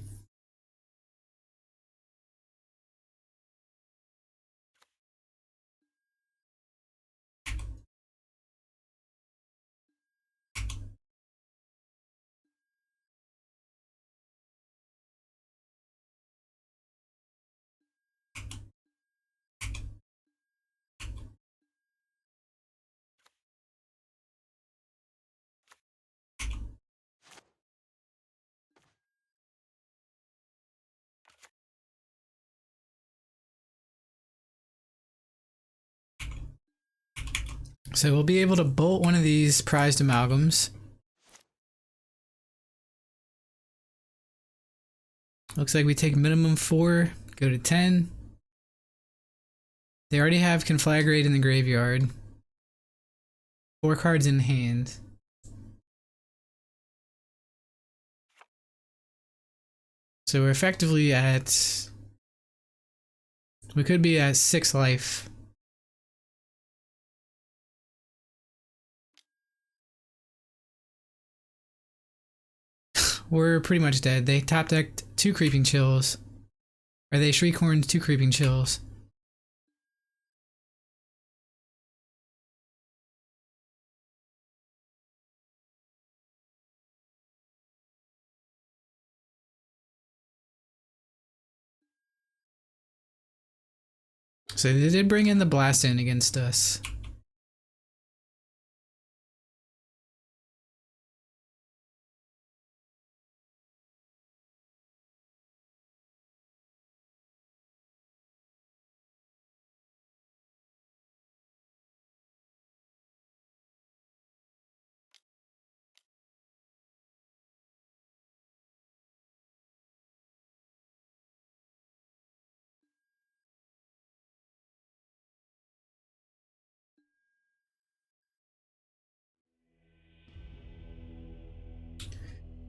So we'll be able to bolt one of these prized amalgams. Looks like we take minimum 4, go to 10. They already have Conflagrate in the graveyard. 4 cards in hand. So we're effectively at... We could be at 6 life. We're pretty much dead. They top decked 2 Creeping Chills. Or they Shriekhorned 2 Creeping Chills. So they did bring in the Blast in against us.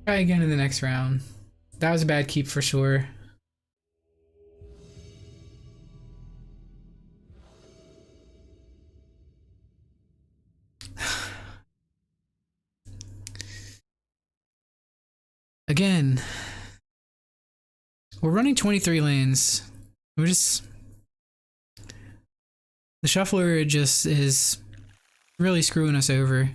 Try again in the next round. That was a bad keep for sure. Again, We're running 23 lands. We're just... The shuffler just is really screwing us over.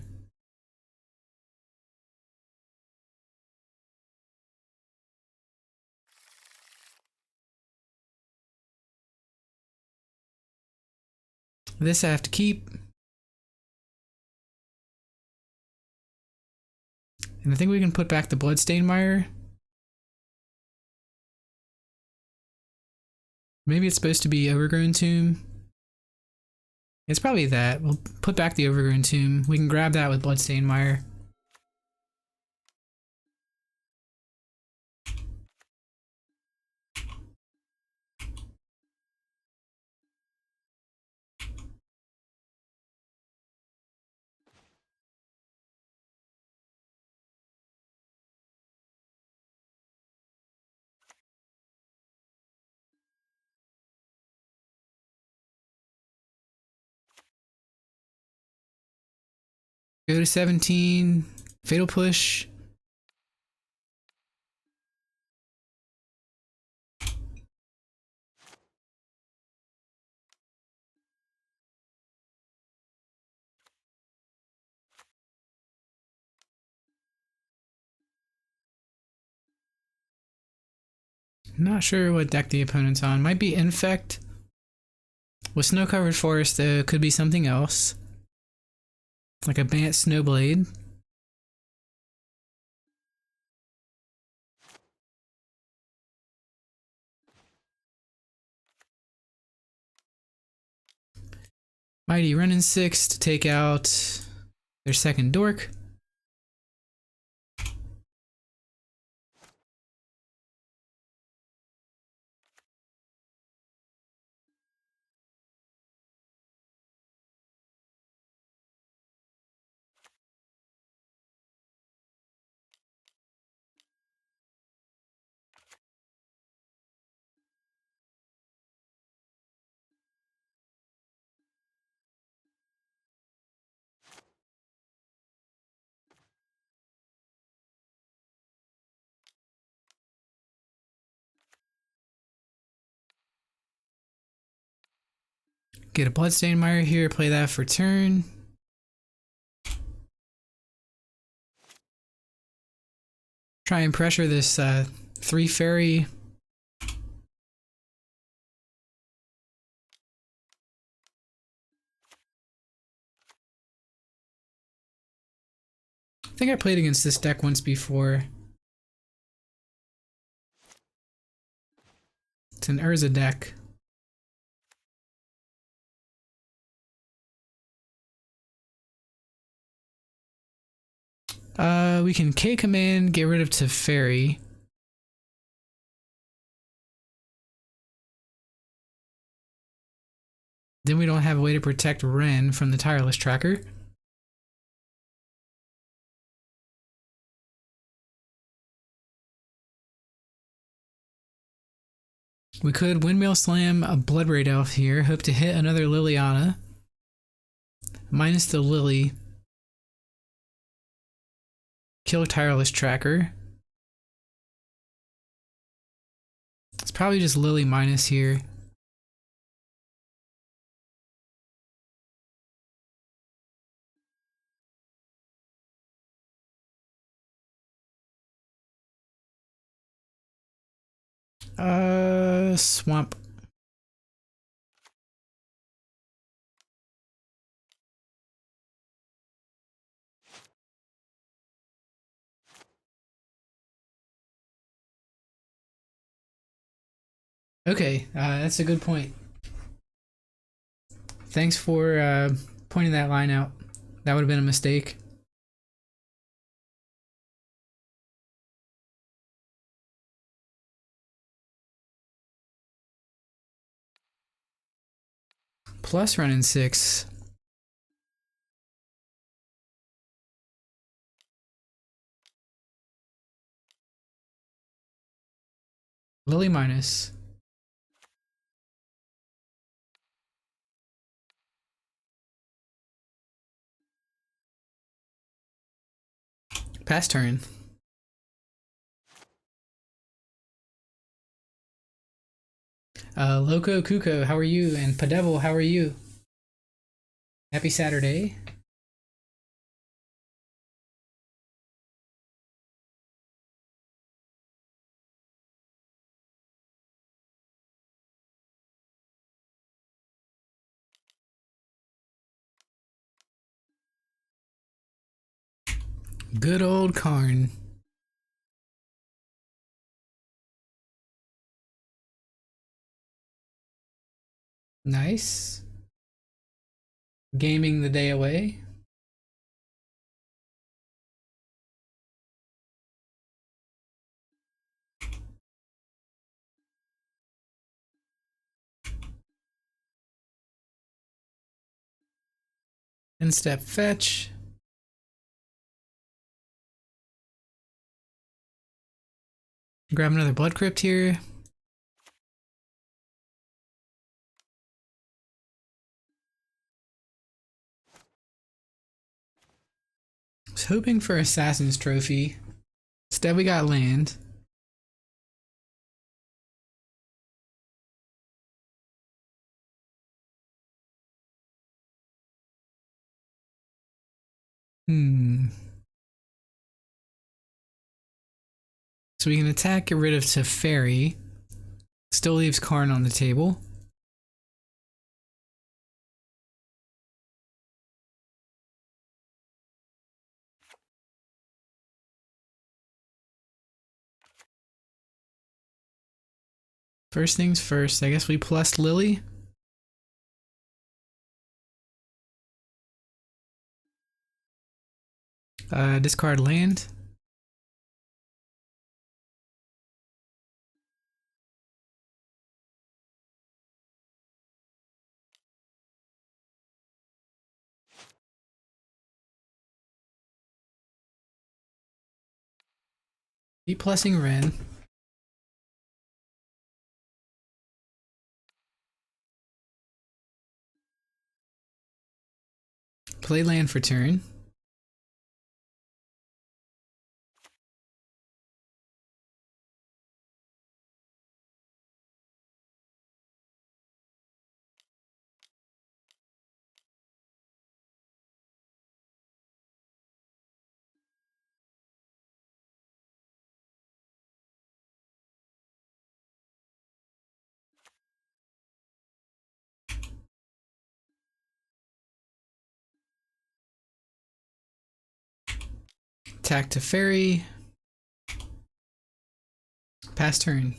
This I have to keep. And I think we can put back the Bloodstained Mire. Maybe it's supposed to be Overgrown Tomb. It's probably that. We'll put back the Overgrown Tomb. We can grab that with Bloodstained Mire. Go to 17. Fatal Push. Not sure what deck the opponent's on. Might be Infect. With Snow Covered Forest, though, could be something else. Like a Bant Snowblade. Mighty Running 6 to take out their second dork. Get a Bloodstained Mire here, play that for turn. Try and pressure this 3 fairy. I think I played against this deck once before. It's an Urza deck. We can K command, get rid of Teferi. Then we don't have a way to protect Ren from the Tireless Tracker. We could Windmill Slam a Bloodbraid Elf here, hope to hit another Liliana. Minus the Lily. Kill Tireless Tracker. It's probably just Lily minus here. Swamp. Okay, that's a good point. Thanks for pointing that line out. That would have been a mistake. Plus running 6. Lily minus. Pass turn. Loco Cuco, how are you? And Padevil, how are you? Happy Saturday. Good old Karn. Nice. Gaming the day away. In-step fetch. Grab another blood crypt here. Was hoping for Assassin's Trophy. Instead we got land. So we can attack, get rid of Teferi. Still leaves Karn on the table. First things first, I guess we plus Lily. Discard land. Keep plussing Ren. Play land for turn. Attack Teferi. Pass turn.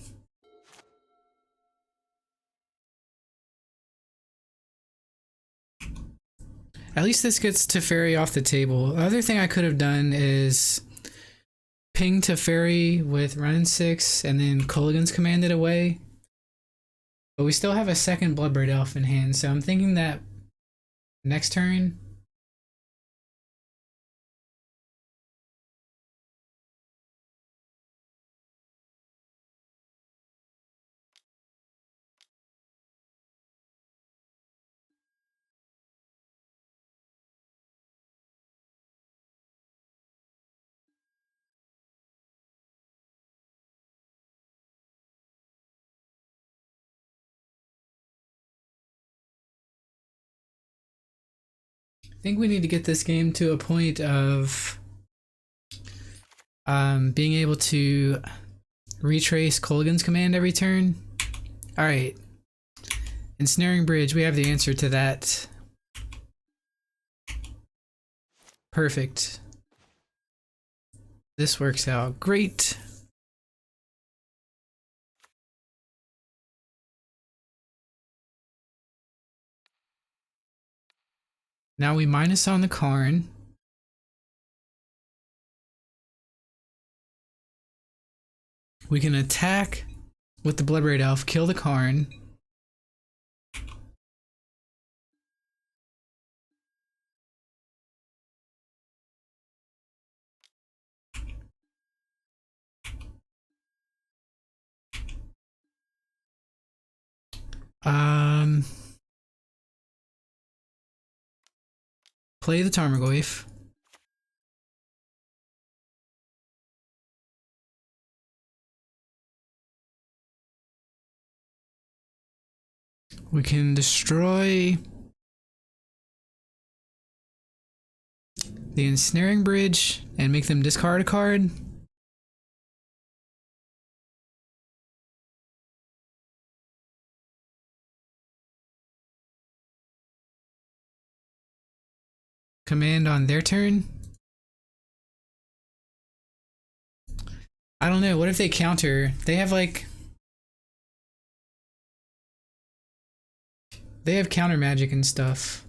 At least this gets Teferi off the table. The other thing I could have done is ping Teferi with run 6 and then Kolaghan's commanded away. But we still have a second Bloodbraid Elf in hand, so I'm thinking that next turn. I think we need to get this game to a point of being able to retrace Kolaghan's command every turn. Alright. Ensnaring Bridge, we have the answer to that. Perfect. This works out great. Now we minus on the Karn. We can attack with the Bloodbraid Elf, kill the Karn. Play the Tarmogoyf. We can destroy the ensnaring bridge and make them discard a card. Command on their turn. I don't know. What if they counter? They have like... They have counter magic and stuff.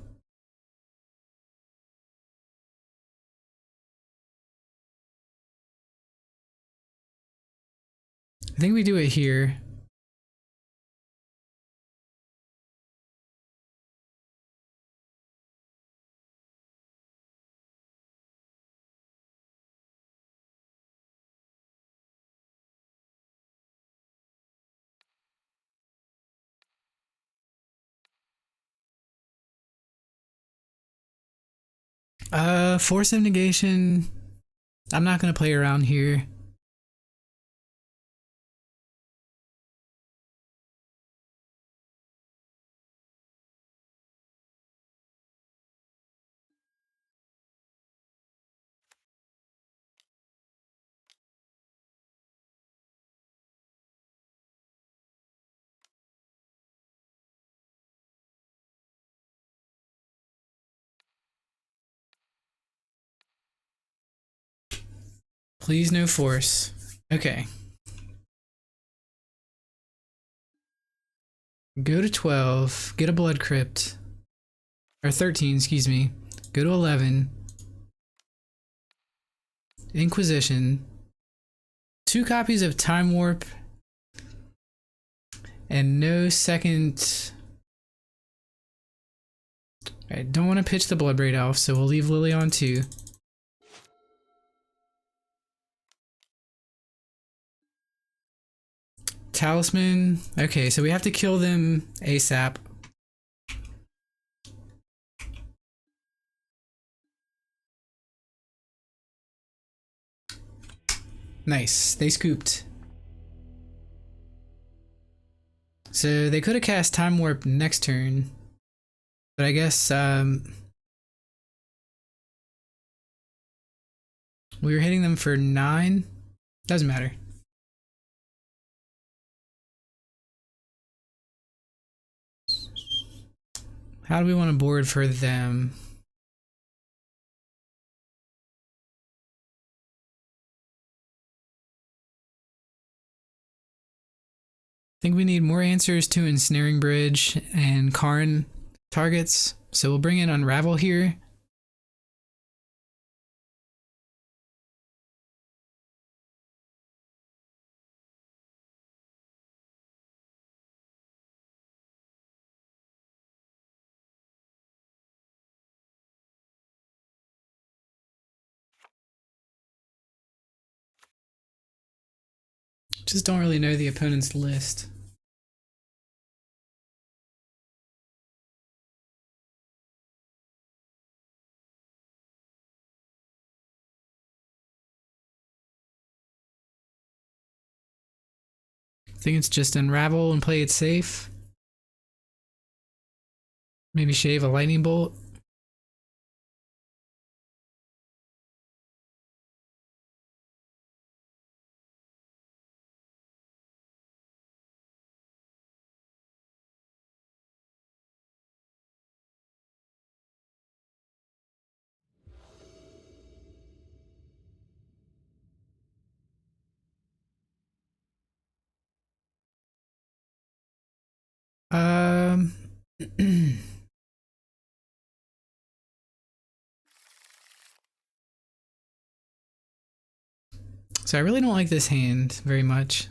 I think we do it here. Force of negation. I'm not gonna play around here. Please no force. Okay. Go to 12, get a blood crypt. Or 13, excuse me. Go to 11. Inquisition. 2 copies of Time Warp. And no second... I don't want to pitch the Bloodbraid Elf, so we'll leave Lily on 2. Talisman. Okay, so we have to kill them ASAP. Nice, they scooped. So they could have cast Time Warp next turn. But I guess we were hitting them for 9. Doesn't matter. How do we want to board for them? I think we need more answers to Ensnaring Bridge and Karn targets, so we'll bring in Unravel here. Just don't really know the opponent's list. I think it's just Unravel and play it safe. Maybe shave a Lightning Bolt. So I really don't like this hand very much.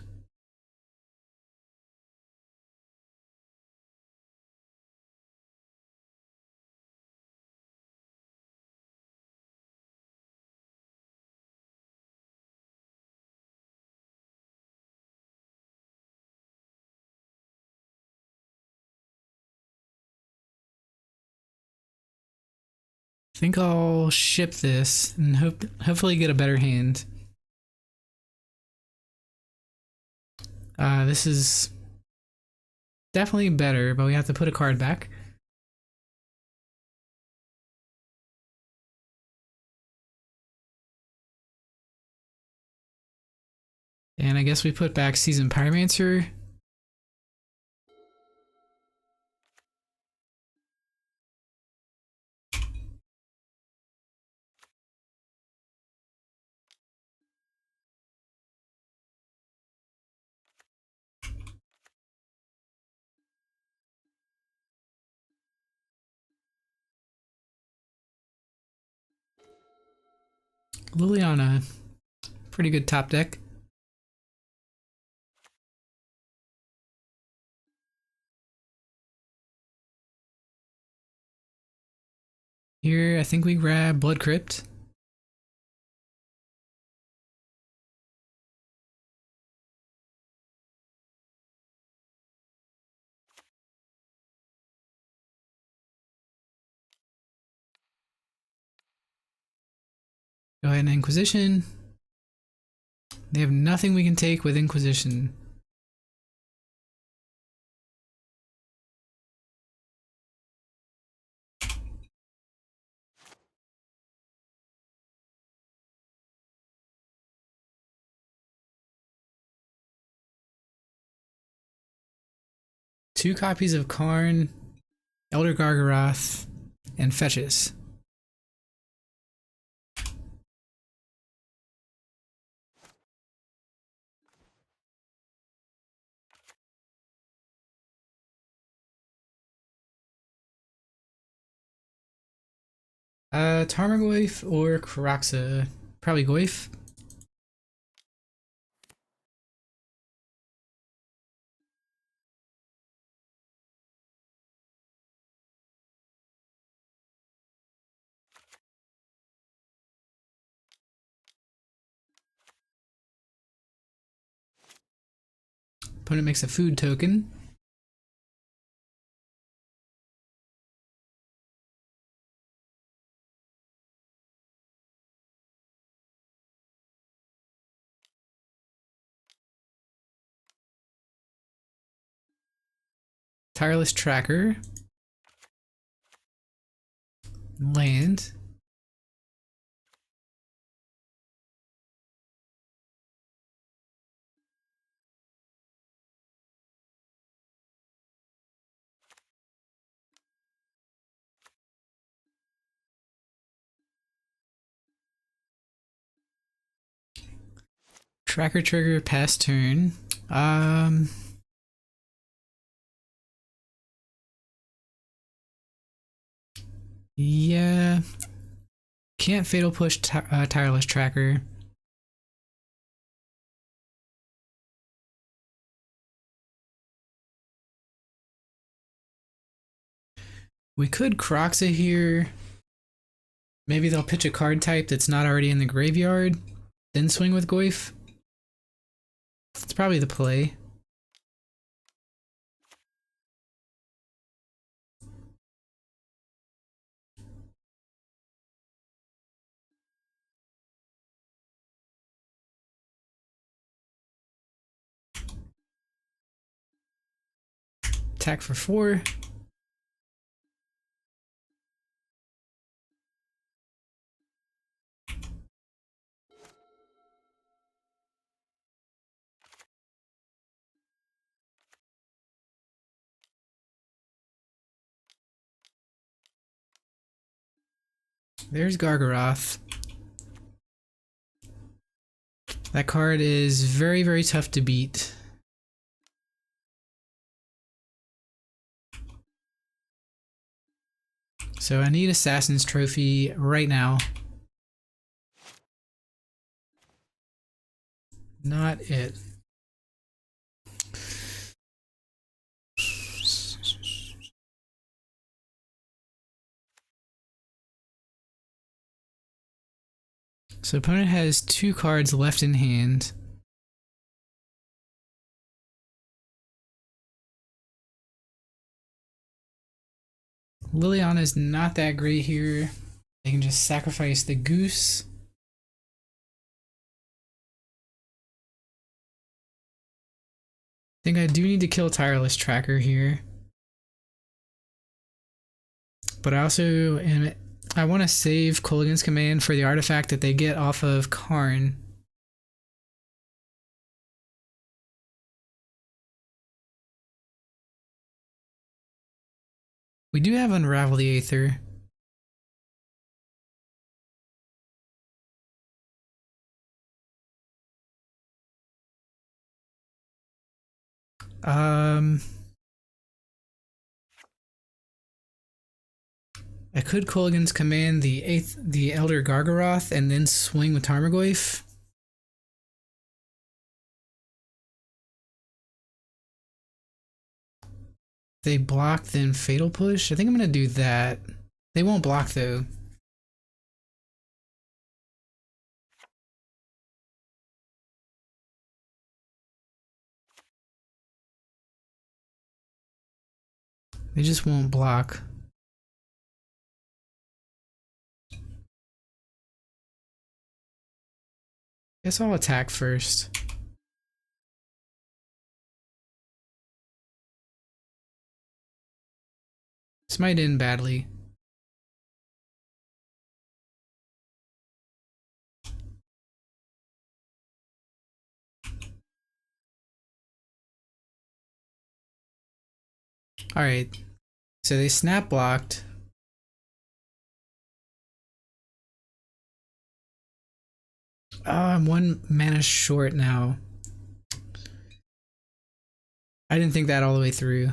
I think I'll ship this and hopefully get a better hand. This is definitely better, but we have to put a card back. And I guess we put back Seasoned Pyromancer. Liliana, pretty good top deck. Here, I think we grab Blood Crypt. Go ahead and Inquisition. They have nothing we can take with Inquisition. Two copies of Karn, Elder Gargaroth, and Fetches. Tarmogoyf or Kroxa? Probably Goyf. Opponent makes a food token. Tireless Tracker. Land. Tracker trigger, pass turn. Yeah. Can't Fatal Push Tireless Tracker. We could Kroxa here. Maybe they'll pitch a card type that's not already in the graveyard, then swing with Goyf. That's probably the play. Attack for 4. There's Gargaroth. That card is very, very tough to beat. So I need Assassin's Trophy right now. Not it. So opponent has 2 cards left in hand. Liliana is not that great here. They can just sacrifice the goose. think I do need to kill Tireless Tracker here. But I want to save Kolaghan's Command for the artifact that they get off of Karn. We do have Unravel the Aether. I could Kolaghan's Command the Elder Gargaroth and then swing with Tarmogoyf. They block, then Fatal Push. I think I'm gonna do that. They won't block though. They just won't block. Guess I'll attack first. This might end badly. Alright, so they snap blocked. I'm 1 mana short now. I didn't think that all the way through.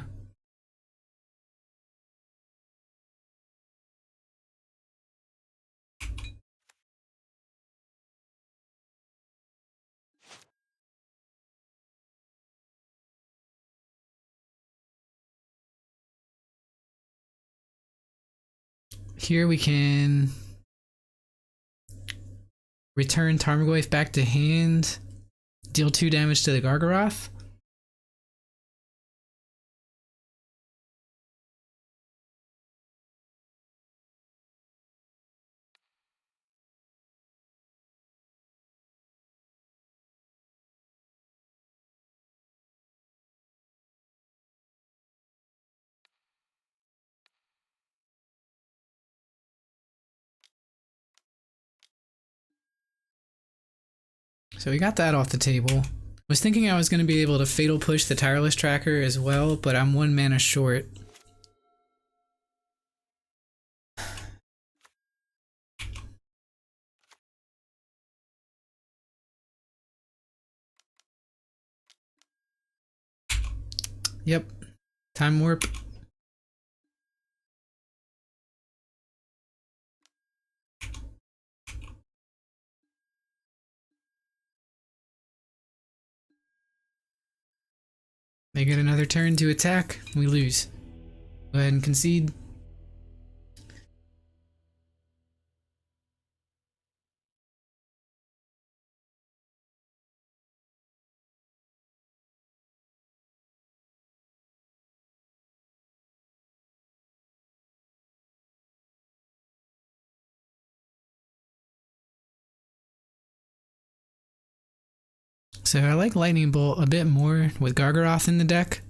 Here we can return Tarmogoyf back to hand, deal 2 damage to the Gargaroth. So we got that off the table. Was thinking I was going to be able to Fatal Push the Tireless Tracker as well, but I'm 1 mana short. Yep. Time Warp. They get another turn to attack. We lose. Go ahead and concede. So I like Lightning Bolt a bit more with Gargaroth in the deck.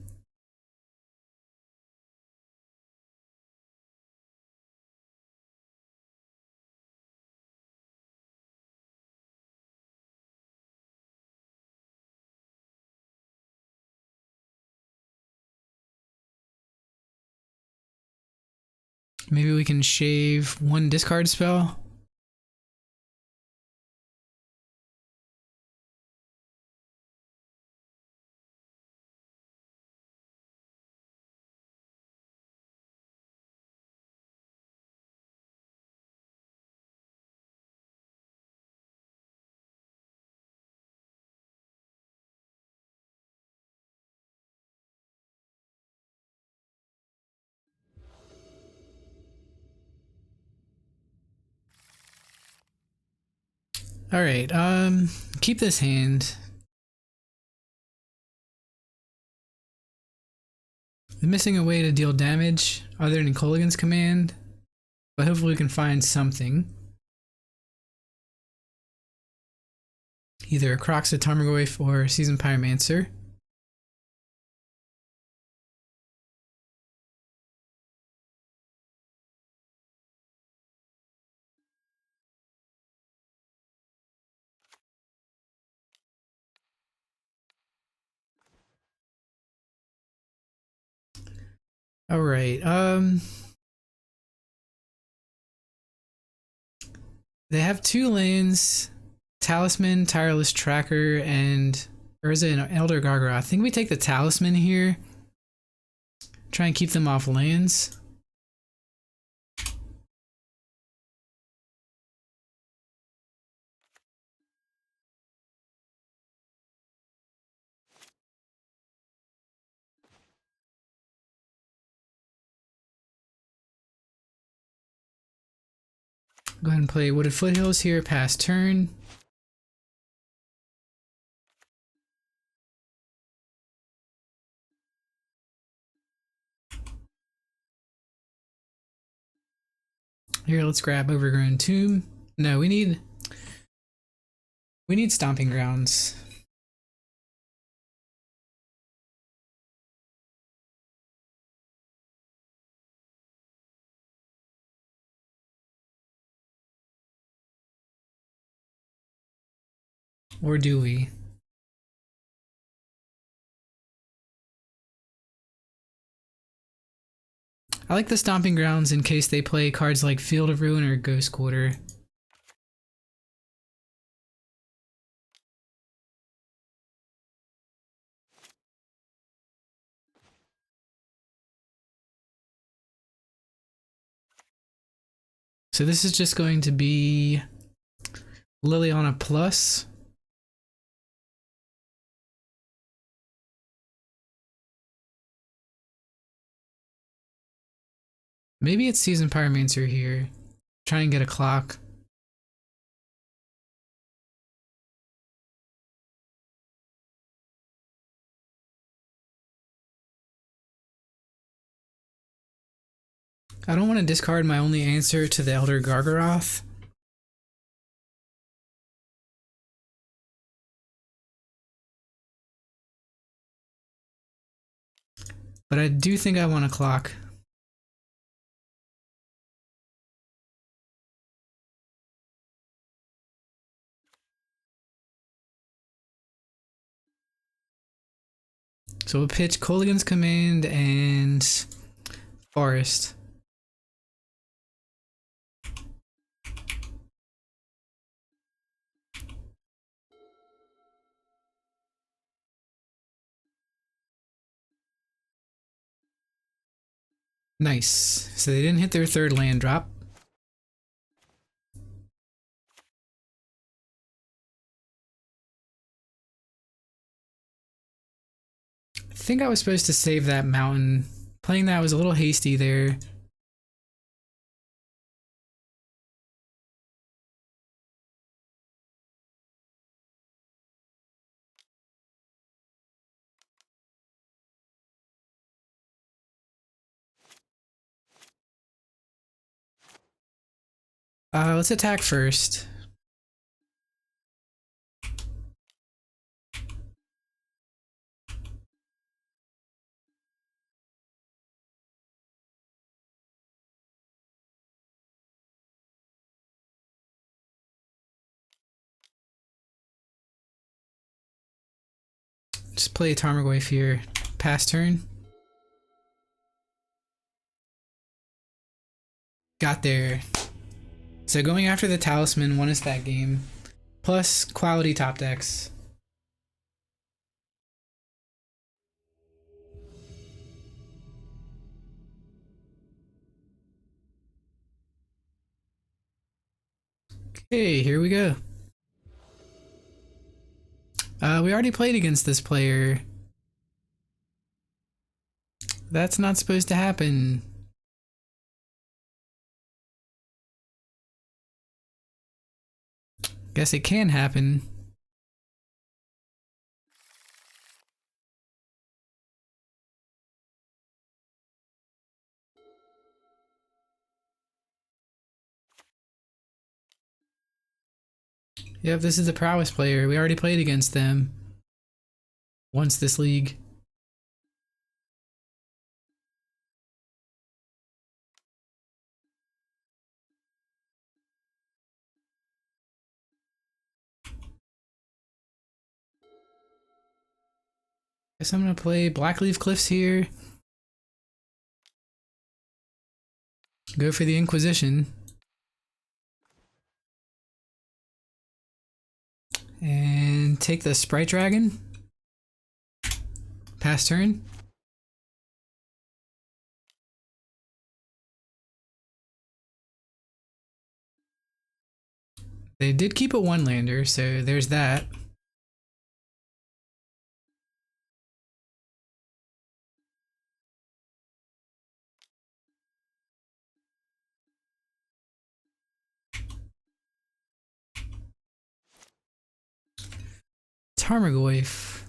Maybe we can shave 1 discard spell. Alright, keep this hand. I'm missing a way to deal damage other than Kolaghan's Command, but hopefully we can find something. Either a Crocs of Tarmogoyf or Seasoned Pyromancer. All right. They have two lanes: Talisman, Tireless Tracker, and or is it an Elder Gargoyle? I think we take the Talisman here. Try and keep them off lands. Go ahead and play Wooded Foothills here, pass turn. Here, let's grab Overgrown Tomb. No, we need Stomping Grounds. Or do we? I like the Stomping Grounds in case they play cards like Field of Ruin or Ghost Quarter. So this is just going to be Liliana Plus. Maybe it's Season Pyromancer here. Try and get a clock. I don't want to discard my only answer to the Elder Gargaroth. But I do think I want a clock. So we'll pitch Kolaghan's Command and Forest. Nice. So they didn't hit their third land drop. I think I was supposed to save that mountain. Playing that was a little hasty there. Let's attack first. Just play Tarmogoyf here. Pass turn. Got there. So going after the Talisman won us that game. Plus quality top decks. Okay, here we go. We already played against this player. That's not supposed to happen. Guess it can happen. Yep, this is the prowess player. We already played against them once this league. Guess I'm gonna play Blackleaf Cliffs here. Go for the Inquisition. And take the Sprite Dragon. Pass turn. They did keep a one lander, so there's that. Tarmogoyf.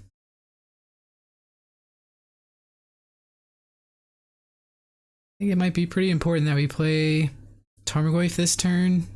I think it might be pretty important that we play Tarmogoyf this turn.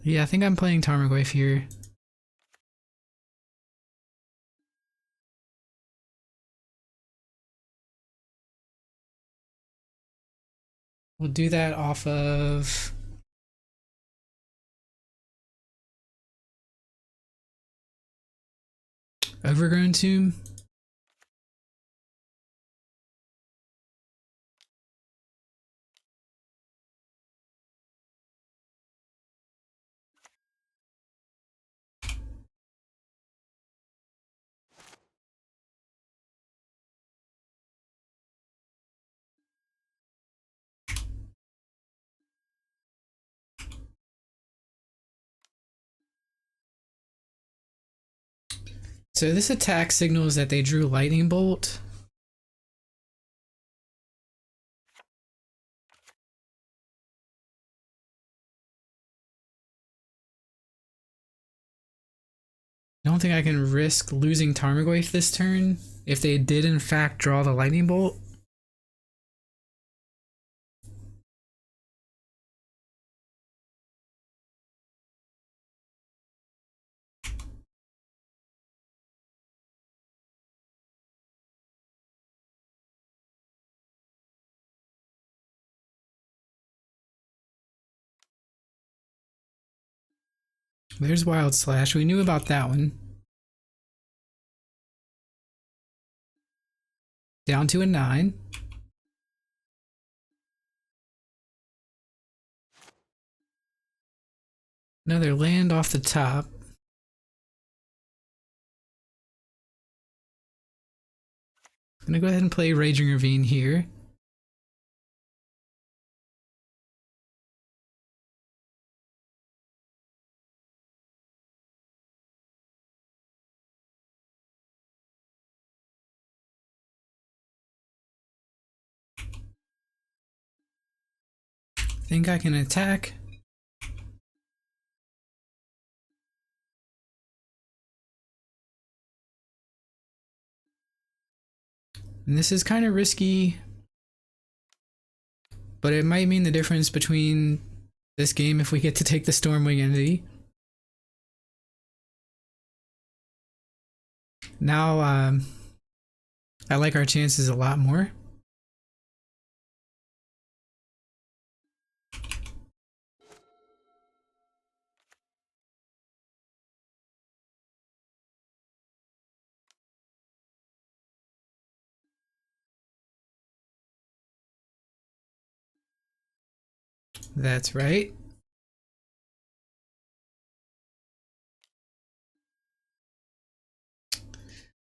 Yeah, I think I'm playing Tarmogoyf here. We'll do that off of Overgrown Tomb. So this attack signals that they drew Lightning Bolt. I don't think I can risk losing Tarmogoyf this turn if they did in fact draw the Lightning Bolt. There's Wild Slash. We knew about that one. Down to a 9. Another land off the top. I'm gonna go ahead and play Raging Ravine here. Think I can attack. And this is kind of risky, but it might mean the difference between this game if we get to take the Stormwing Entity. Now, I like our chances a lot more. That's right.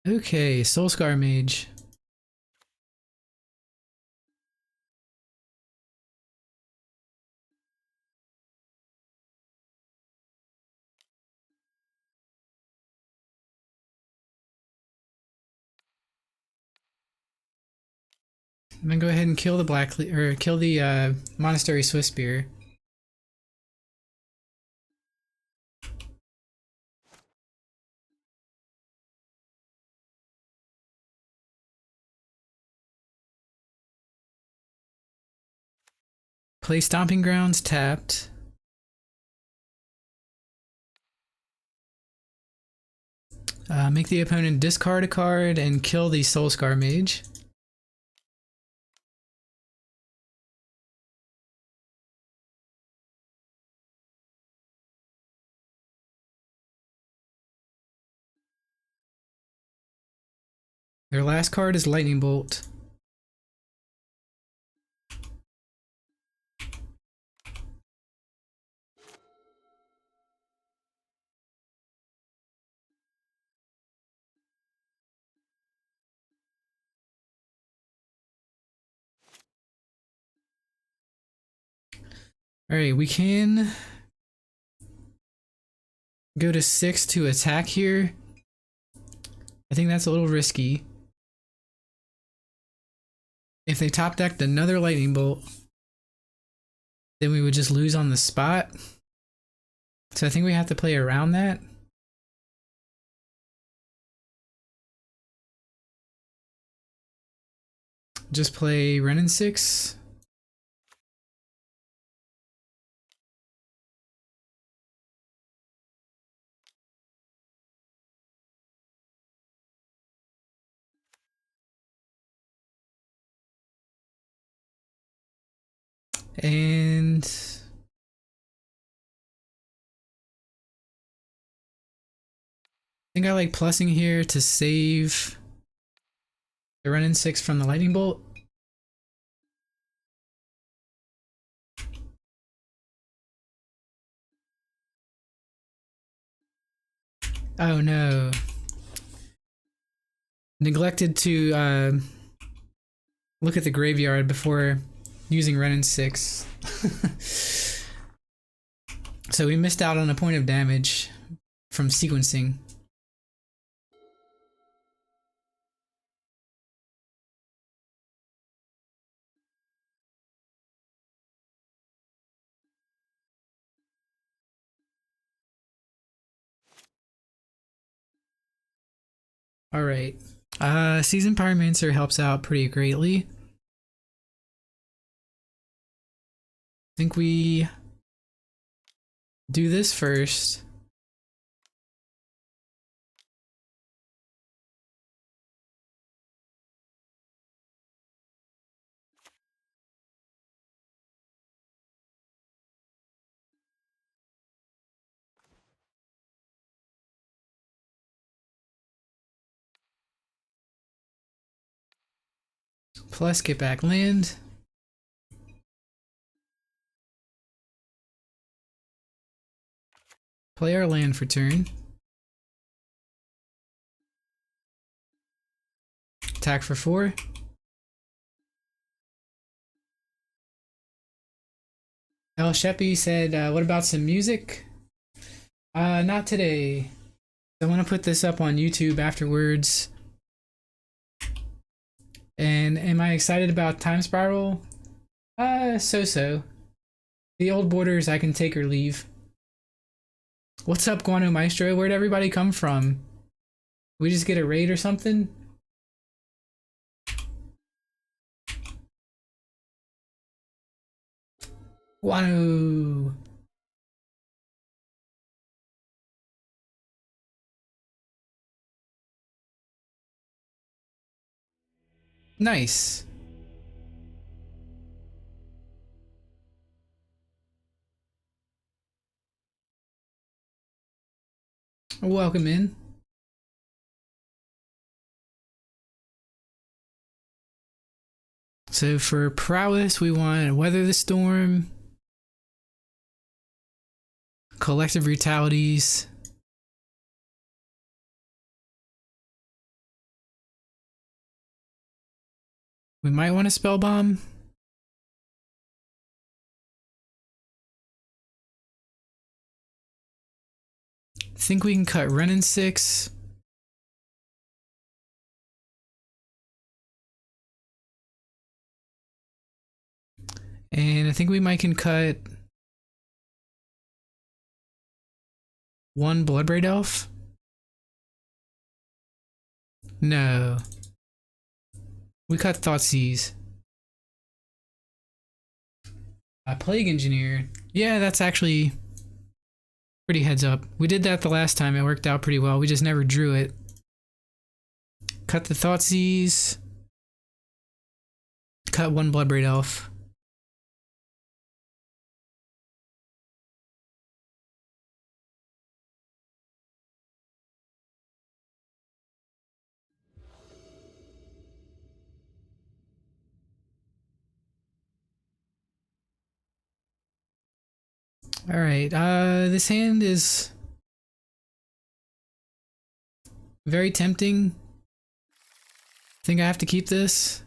Okay, Soulscar Mage. I'm gonna go ahead and kill the kill the Monastery Swiftspear. Play Stomping Grounds tapped. Make the opponent discard a card and kill the Soulscar Mage. Their last card is Lightning Bolt. Alright, we can go to 6 to attack here. I think that's a little risky. If they top decked another Lightning Bolt, then we would just lose on the spot. So I think we have to play around that. Just play Wrenn and 6. And I think I like plussing here to save the Wrenn and 6 from the Lightning Bolt. Oh no. Neglected to look at the graveyard before using Wrenn and 6. So we missed out on a point of damage from sequencing. Alright. Seasoned Pyromancer helps out pretty greatly. I think we do this first. Plus get back land. Play our land for turn. Attack for 4. El Sheppy said, what about some music? Not today. I want to put this up on YouTube afterwards. And am I excited about Time Spiral? So-so. The old borders I can take or leave. What's up, Guano Maestro? Where'd everybody come from? We just get a raid or something? Guano! Nice. Welcome in. So for prowess, we want Weather the Storm, Collective Brutalities, we might want a Spell Bomb. I think we can cut Wrenn and 6. And I think we might can cut 1 Bloodbraid Elf. No. We cut Thoughtseize. Plague Engineer. Yeah, that's actually pretty heads up. We did that the last time. It worked out pretty well. We just never drew it. Cut the Thoughtseize. Cut one Bloodbraid Elf. Alright, this hand is very tempting. I think I have to keep this.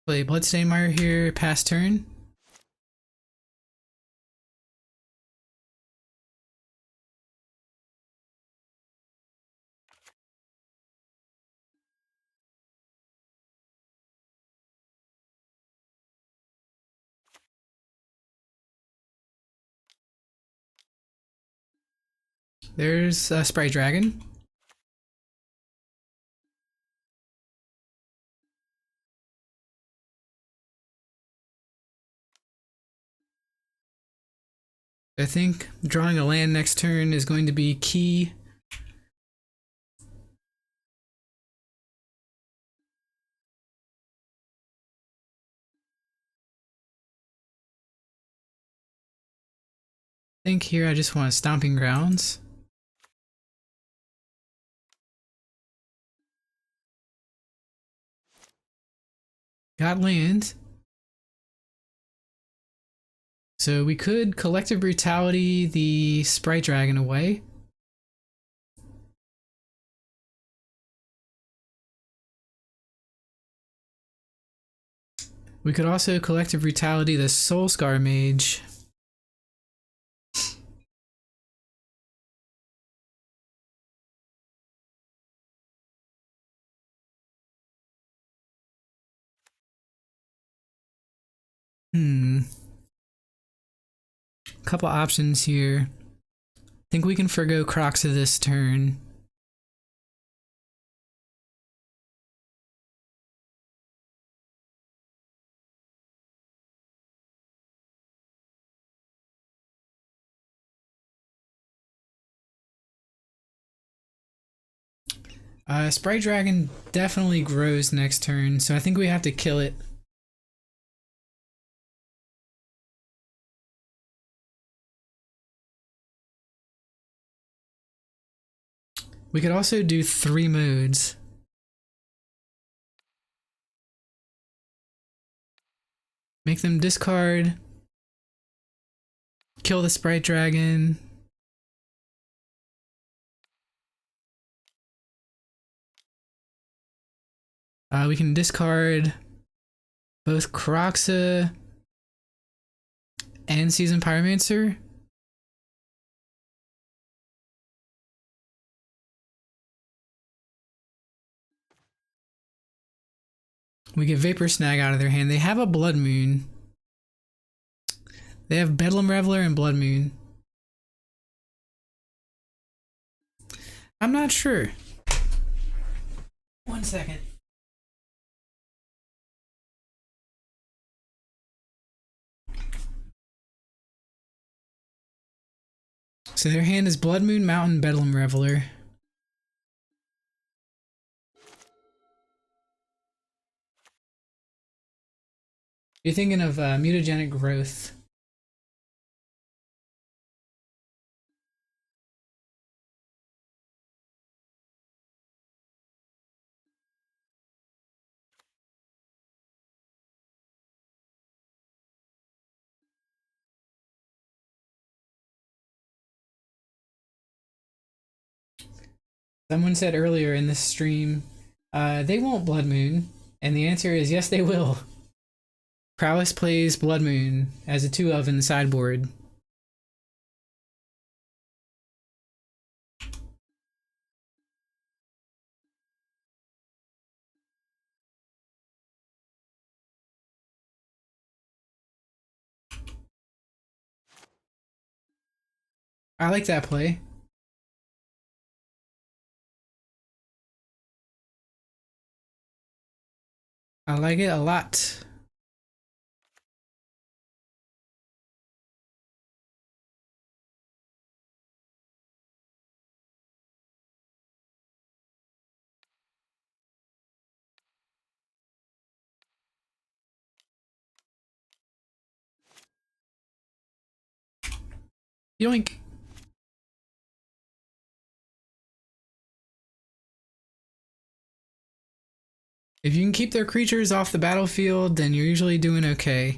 Play Bloodstainmire here, pass turn. There's a Sprite Dragon. I think drawing a land next turn is going to be key. I think here I just want Stomping Grounds. Got land. So we could Collective Brutality the Sprite Dragon away. We could also Collective Brutality the Soulscar Mage. Couple options here. Think we can forgo Croxa this turn. Sprite Dragon definitely grows next turn, so I think we have to kill it. We could also do 3 modes. Make them discard. Kill the Sprite Dragon. We can discard both Croxa and Seasoned Pyromancer. We get Vapor Snag out of their hand. They have a Blood Moon. They have Bedlam Reveler and Blood Moon. I'm not sure. 1 second. So their hand is Blood Moon, Mountain, Bedlam Reveler. You're thinking of Mutagenic Growth. Someone said earlier in this stream, they won't Blood Moon, And the answer is yes, they will. Prowess plays Blood Moon as a 2 of in the sideboard. I like that play. I like it a lot. Yoink. If you can keep their creatures off the battlefield, then you're usually doing okay.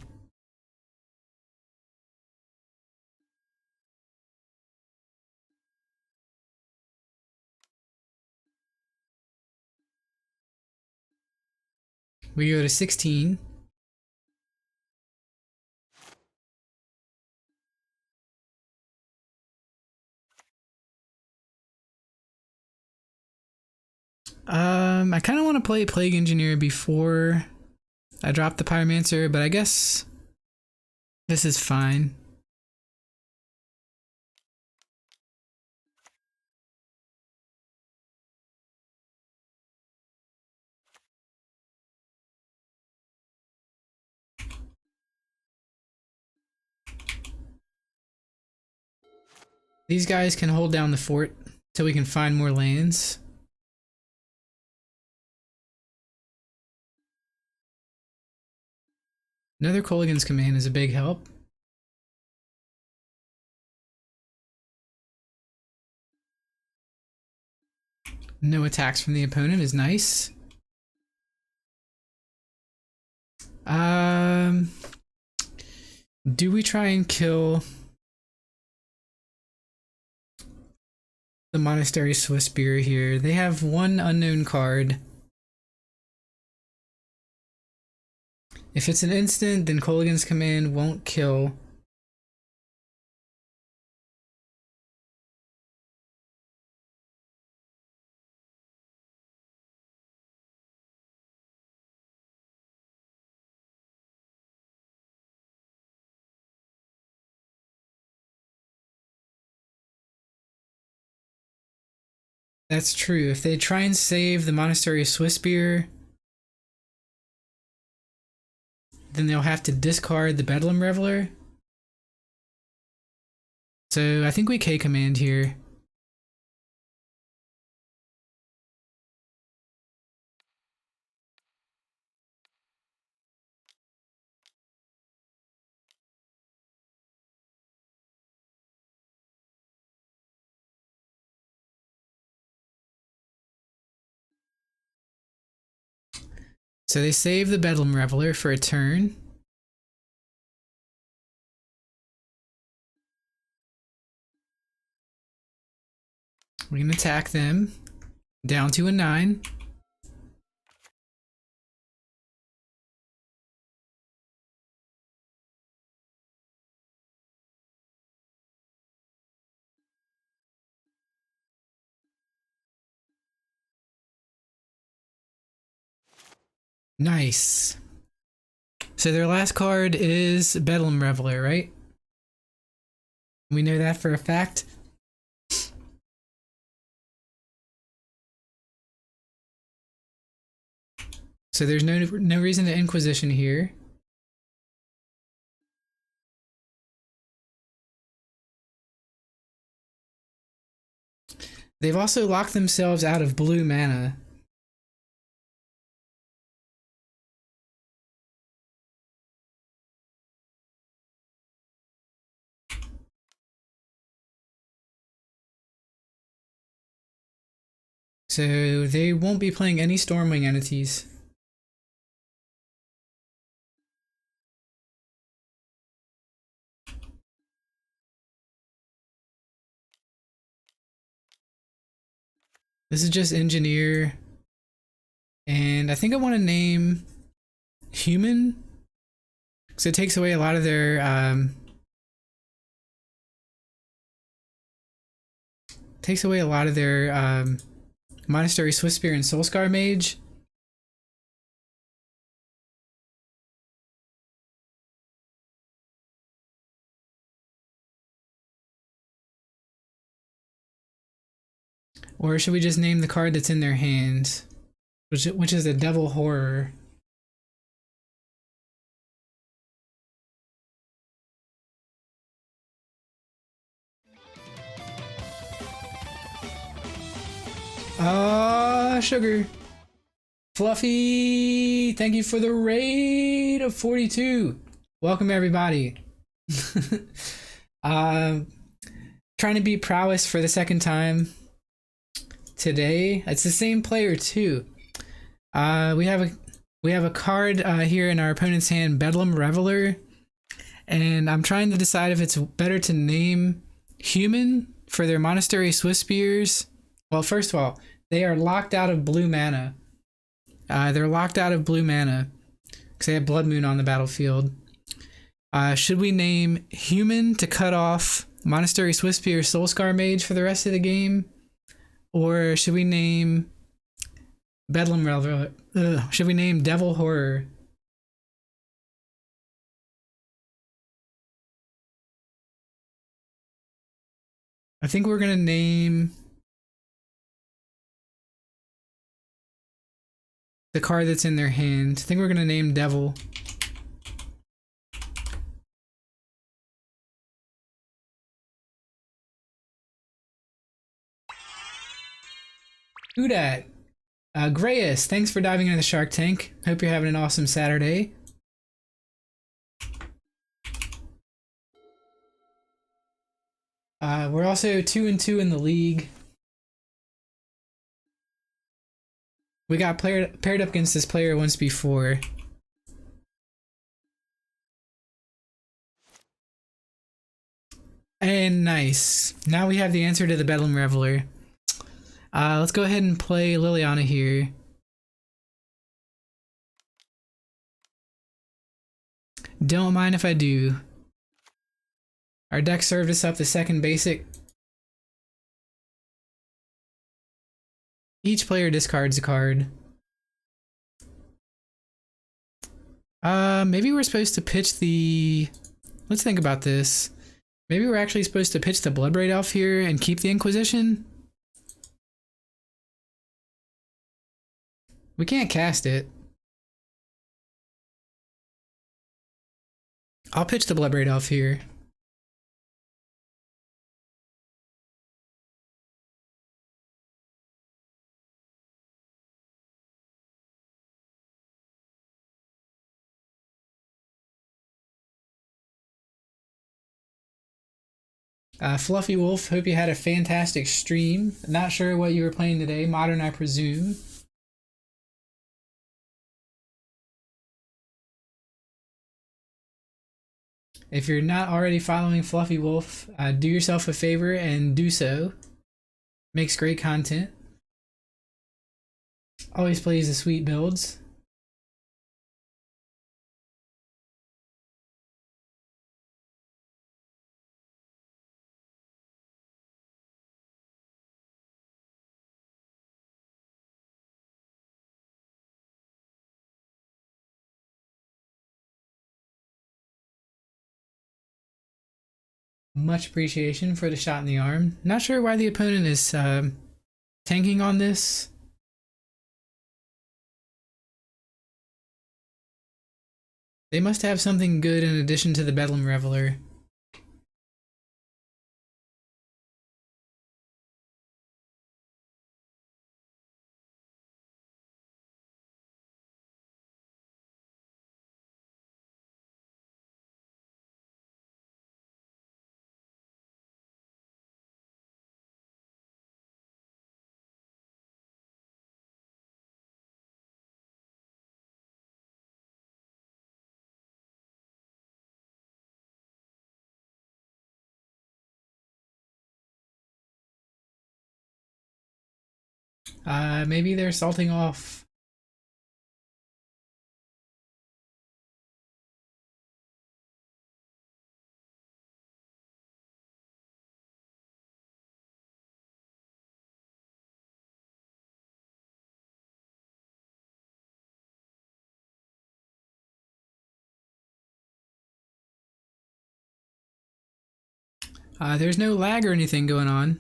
We go to 16. I kind of want to play Plague Engineer before I drop the Pyromancer, but I guess this is fine. These guys can hold down the fort till we can find more lands. Another Kolaghan's Command is a big help. No attacks from the opponent is nice. Do we try and kill the Monastery Swiftspear here? They have one unknown card. If it's an instant, then Kolaghan's Command won't kill. That's true. If they try and save the Monastery Swiftspear, then they'll have to discard the Bedlam Reveler. So I think we K-command here. So they save the Bedlam Reveler for a turn. We can attack them. Down to a 9. Nice. So their last card is Bedlam Reveler, right? We know that for a fact. So there's no reason to Inquisition here. They've also locked themselves out of blue mana. So they won't be playing any Stormwing entities. This is just Engineer And I think I want to name human because it takes away a lot of their Monastery Swiftspear and Soulscar Mage. Or should we just name the card that's in their hand, which is a Devil Horror? Ah, sugar. Fluffy, thank you for the raid of 42. Welcome everybody. Trying to beat Prowess for the second time today. It's the same player too. We have a card here in our opponent's hand, Bedlam Reveler, and I'm trying to decide if it's better to name human for their Monastery Swiftspears. Well, first of all, they are locked out of blue mana. They're locked out of blue mana because they have Blood Moon on the battlefield. Should we name human to cut off Monastery Swiftspear Soulscar Mage for the rest of the game? Or should we name Bedlam Reveler? Should we name Devil Horror? I think we're gonna name the card that's in their hand. I think we're gonna name Devil. Who dat? Grayus, thanks for diving into the Shark Tank. Hope you're having an awesome Saturday. We're also 2-2 in the league. We got paired up against this player once before. And nice. Now we have the answer to the Bedlam Reveler. Let's go ahead and play Liliana here. Don't mind if I do. Our deck served us up the second basic. Each player discards a card. Maybe we're supposed to pitch the... Let's think about this. Maybe we're actually supposed to pitch the Bloodbraid Elf here and keep the Inquisition? We can't cast it. I'll pitch the Bloodbraid Elf here. Fluffy Wolf, hope you had a fantastic stream. Not sure what you were playing today. Modern, I presume. If you're not already following Fluffy Wolf, do yourself a favor and do so. Makes great content. Always plays the sweet builds. Much appreciation for the shot in the arm. Not sure why the opponent is tanking on this. They must have something good in addition to the Bedlam Reveler. Maybe they're salting off There's no lag or anything going on.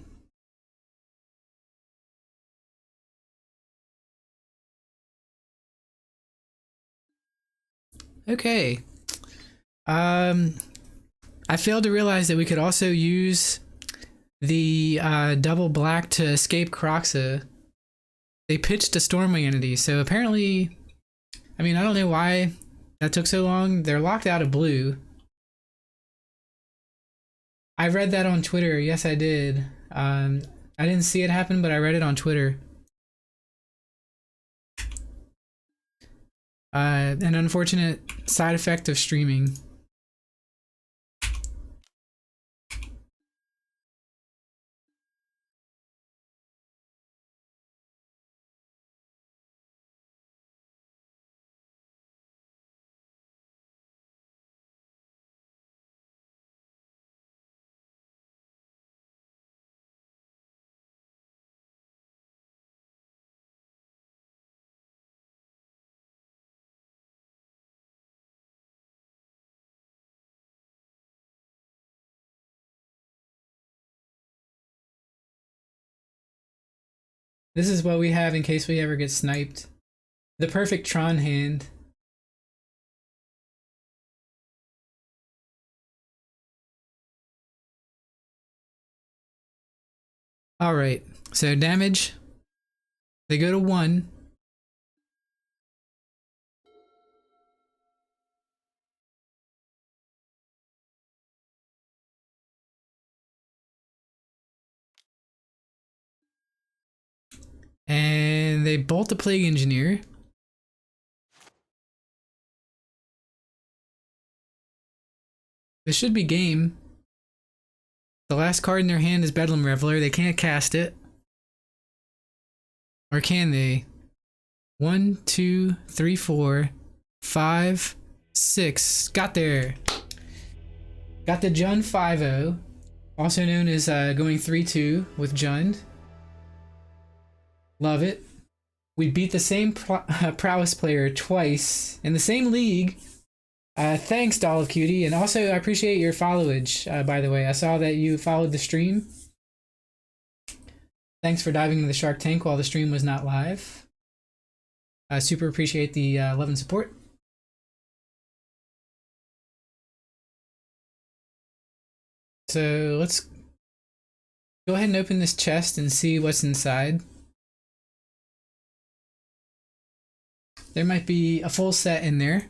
Okay. I failed to realize that we could also use the double black to escape Croxa. They pitched a Stormwing entity, so apparently, I mean, I don't know why that took so long. They're locked out of blue. I read that on Twitter. Yes, I did. I didn't see it happen, but I read it on Twitter. An unfortunate side effect of streaming. This is what we have in case we ever get sniped. The perfect Tron hand. Alright, so damage. They go to 1. And they bolt the Plague Engineer. This should be game. The last card in their hand is Bedlam Reveler. They can't cast it. Or can they? 1, 2, 3, 4, 5, 6. Got there. Got the Jund 5-0. Also known as going 3-2 with Jund. Love it. We beat the same prowess player twice in the same league. Thanks, Doll of Cutie. And also, I appreciate your followage, by the way. I saw that you followed the stream. Thanks for diving into the Shark Tank while the stream was not live. I super appreciate the love and support. So let's go ahead and open this chest and see what's inside. There might be a full set in there.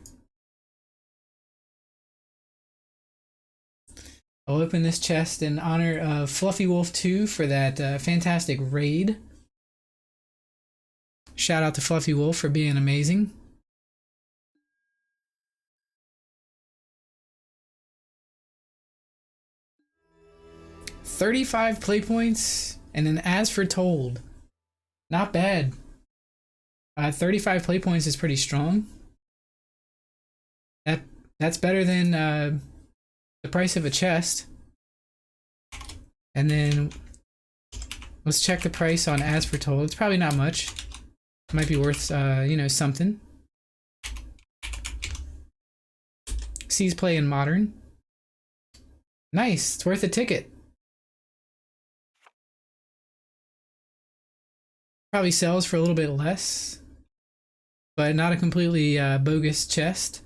I'll open this chest in honor of Fluffy Wolf 2 for that fantastic raid. Shout out to Fluffy Wolf for being amazing. $35 play points and an As For Told. Not bad. 35 play points is pretty strong. That's better than the price of a chest. And then let's check the price on As For Told. It's probably not much. It might be worth you know, something. Sees play in Modern. Nice, it's worth a ticket. Probably sells for a little bit less, but not a completely bogus chest.